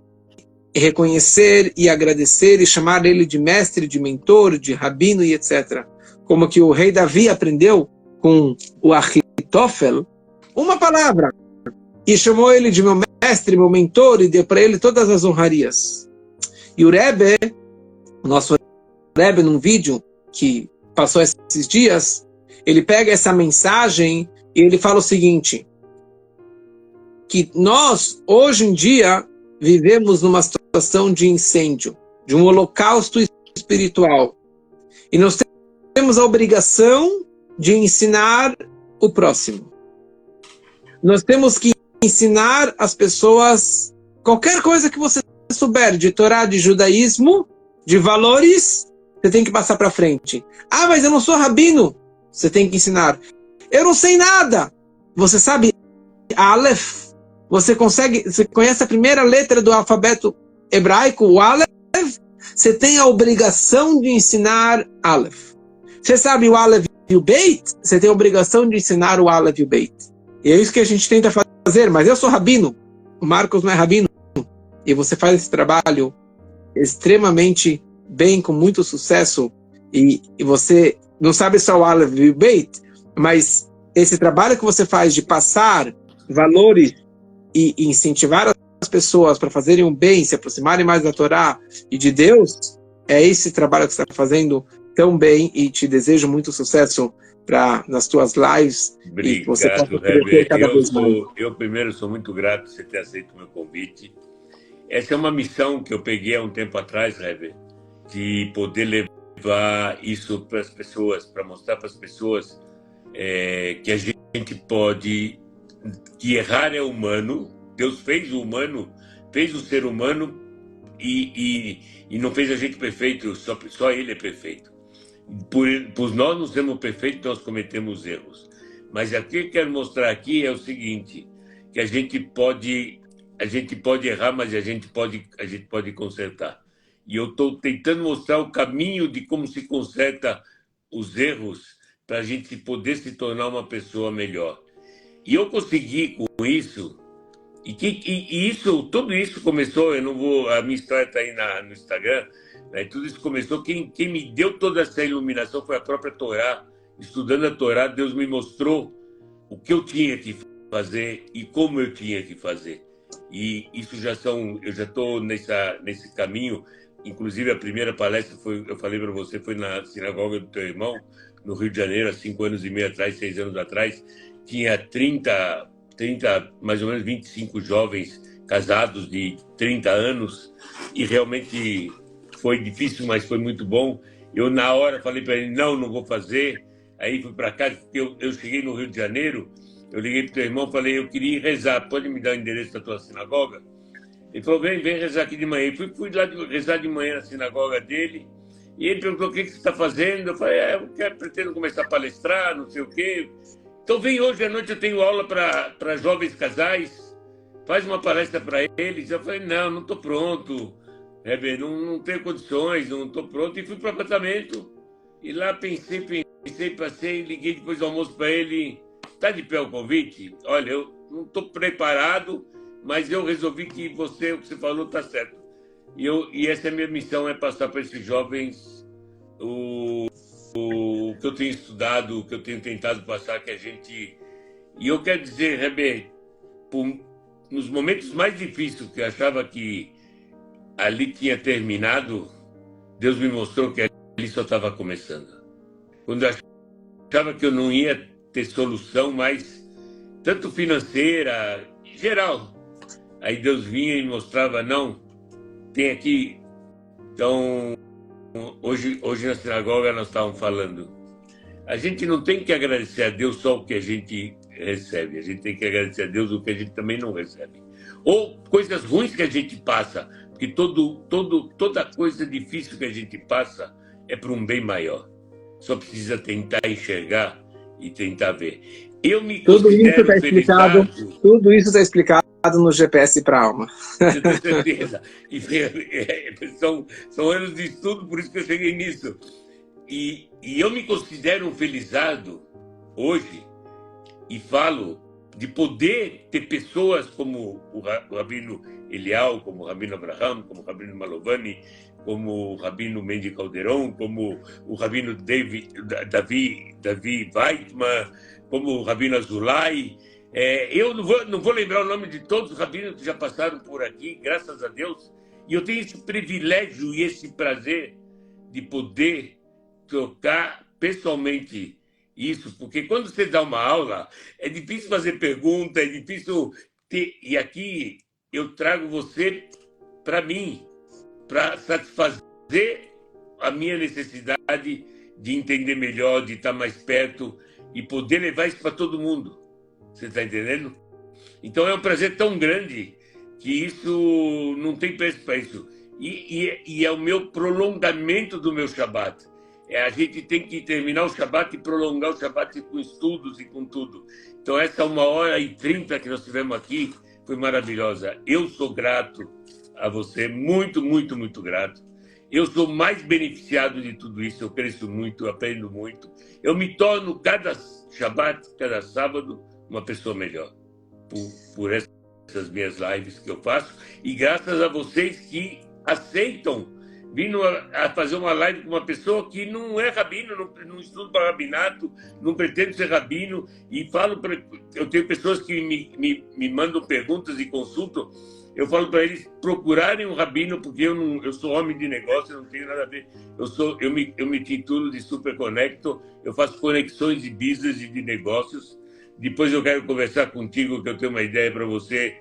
reconhecer e agradecer e chamar ele de mestre, de mentor, de rabino e etc. Como que o rei Davi aprendeu com o Achitofel, uma palavra, e chamou ele de meu mestre, meu mentor, e deu para ele todas as honrarias. E o Rebbe, o nosso Rebbe, num vídeo que passou esses dias, ele pega essa mensagem e ele fala o seguinte: que nós, hoje em dia, vivemos numa situação de incêndio, de um holocausto espiritual. E nós temos a obrigação de ensinar o próximo. Nós temos que ensinar as pessoas qualquer coisa que você souber de Torá, de judaísmo, de valores, você tem que passar para frente. Ah, mas eu não sou rabino. Você tem que ensinar. Eu não sei nada. Você sabe Aleph? Você conhece a primeira letra do alfabeto hebraico, o Aleph? Você tem a obrigação de ensinar Aleph. Você sabe o Aleph e o Beit? Você tem a obrigação de ensinar o Aleph e o Beit. E é isso que a gente tenta fazer. Mas eu sou rabino. O Marcos não é rabino. E você faz esse trabalho extremamente bem, com muito sucesso. E você não sabe só o Aleph e o Beit, mas esse trabalho que você faz de passar valores e incentivar as pessoas para fazerem um bem, se aproximarem mais da Torá e de Deus, é esse trabalho que você está fazendo tão bem, e te desejo muito sucesso nas tuas lives. Obrigado, e que você possa crescer cada vez mais. Eu primeiro sou muito grato por você ter aceito o meu convite. Essa é uma missão que eu peguei há um tempo atrás, Heber, de poder levar isso para as pessoas, para mostrar para as pessoas que a gente pode, que errar é humano. Deus fez o humano, fez o ser humano e não fez a gente perfeito, só ele é perfeito. Por nós não sermos perfeitos, nós cometemos erros. Mas o que eu quero mostrar aqui é o seguinte, que a gente pode errar, mas a gente pode consertar. E eu estou tentando mostrar o caminho de como se conserta os erros para a gente poder se tornar uma pessoa melhor. E eu consegui com isso, tudo isso começou, a minha história está aí no Instagram, né? Tudo isso começou, quem me deu toda essa iluminação foi a própria Torá. Estudando a Torá, Deus me mostrou o que eu tinha que fazer e como eu tinha que fazer. E isso eu já estou nesse caminho. Inclusive, a primeira palestra eu falei para você, foi na sinagoga do teu irmão, no Rio de Janeiro, há 5 anos e meio atrás, 6 anos atrás. Tinha 30, mais ou menos 25 jovens casados de 30 anos, e realmente foi difícil, mas foi muito bom. Eu, na hora, falei para ele, não vou fazer. Aí fui para casa, porque eu cheguei no Rio de Janeiro, eu liguei para o teu irmão, falei, eu queria ir rezar, pode me dar o endereço da tua sinagoga? Ele falou, vem rezar aqui de manhã. Eu fui lá rezar de manhã na sinagoga dele, e ele perguntou, o que você está fazendo? Eu falei, pretendo começar a palestrar, não sei o quê. Então vem hoje à noite, eu tenho aula para jovens casais, faz uma palestra para eles. Eu falei, não estou pronto, Heber, não tenho condições, não estou pronto. E fui para o apartamento, e lá pensei, passei, liguei depois do almoço para ele, está de pé o convite? Olha, eu não estou preparado, mas eu resolvi que o que você falou está certo. E essa é a minha missão, é passar para esses jovens o que eu tenho estudado, o que eu tenho tentado passar, que a gente... E eu quero dizer, Heber, nos momentos mais difíceis, que eu achava que ali tinha terminado, Deus me mostrou que ali só estava começando. Quando eu achava que eu não ia ter solução mais, tanto financeira, geral, aí Deus vinha e mostrava, não, tem aqui. Então, hoje na sinagoga nós estávamos falando, a gente não tem que agradecer a Deus só o que a gente recebe, a gente tem que agradecer a Deus o que a gente também não recebe. Ou coisas ruins que a gente passa, porque toda coisa difícil que a gente passa é para um bem maior. Só precisa tentar enxergar e tentar ver. Eu me considero felizardo. Tudo isso está explicado no GPS para a Alma. Com certeza. E são anos de estudo, por isso que eu cheguei nisso. E eu me considero um felizardo hoje, e falo de poder ter pessoas como o Rabino Elial, como o Rabino Abraham, como o Rabino Malovani, como o Rabino Mendy Calderon, como o Rabino Davi Weitman, como o Rabino Azulay. Eu não vou lembrar o nome de todos os rabinos que já passaram por aqui, graças a Deus. E eu tenho esse privilégio e esse prazer de poder trocar pessoalmente isso, porque quando você dá uma aula, é difícil fazer pergunta, é difícil e aqui eu trago você para mim, para satisfazer a minha necessidade de entender melhor, de estar mais perto e poder levar isso para todo mundo. Você está entendendo? Então é um prazer tão grande que isso não tem preço para isso. E é o meu prolongamento do meu Shabat. A gente tem que terminar o Shabat e prolongar o Shabat com estudos e com tudo. Então essa 1h30 que nós tivemos aqui foi maravilhosa. Eu sou grato a você, muito, muito, muito grato. Eu sou mais beneficiado de tudo isso, eu cresço muito, eu aprendo muito. Eu me torno, cada Shabat, cada sábado, uma pessoa melhor. Por essas minhas lives que eu faço. E graças a vocês que aceitam vindo a fazer uma live com uma pessoa que não é rabino, não estuda para rabinato, não pretende ser rabino. E falo eu tenho pessoas que me mandam perguntas e consultam. Eu falo para eles procurarem um rabino, porque eu sou homem de negócio, eu não tenho nada a ver. Eu me titulo de super conecto, eu faço conexões de business e de negócios. Depois eu quero conversar contigo, que eu tenho uma ideia para você,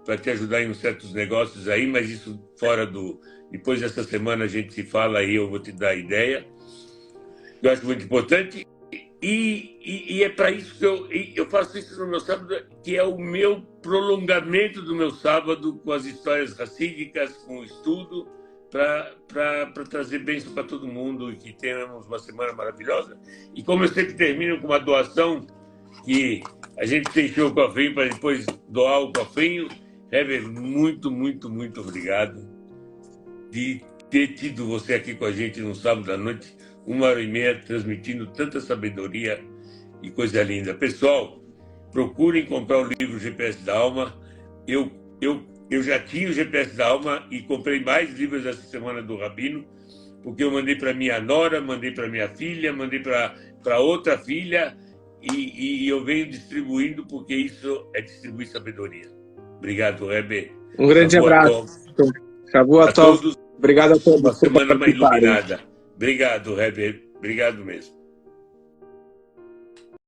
para te ajudar em uns certos negócios aí, mas isso fora do... Depois dessa semana a gente se fala aí, eu vou te dar a ideia. Eu acho muito importante. E é para isso que eu faço isso no meu sábado, que é o meu prolongamento do meu sábado, com as histórias racídicas, com o estudo, para trazer bênção para todo mundo e que tenhamos uma semana maravilhosa. E como eu sempre termino com uma doação, que a gente encheu o cofrinho para depois doar o cofrinho. Heber, muito, muito, muito obrigado de ter tido você aqui com a gente no sábado à noite, 1h30, transmitindo tanta sabedoria e coisa linda. Pessoal, procurem comprar o livro GPS da Alma. Eu já tinha o GPS da Alma e comprei mais livros essa semana do Rabino, porque eu mandei para minha nora, mandei para minha filha, mandei para outra filha, e eu venho distribuindo, porque isso é distribuir sabedoria. Obrigado, Heber. Um grande abraço. A todos. Obrigado a todos. Uma semana mais iluminada. Obrigado, Heber. Obrigado mesmo.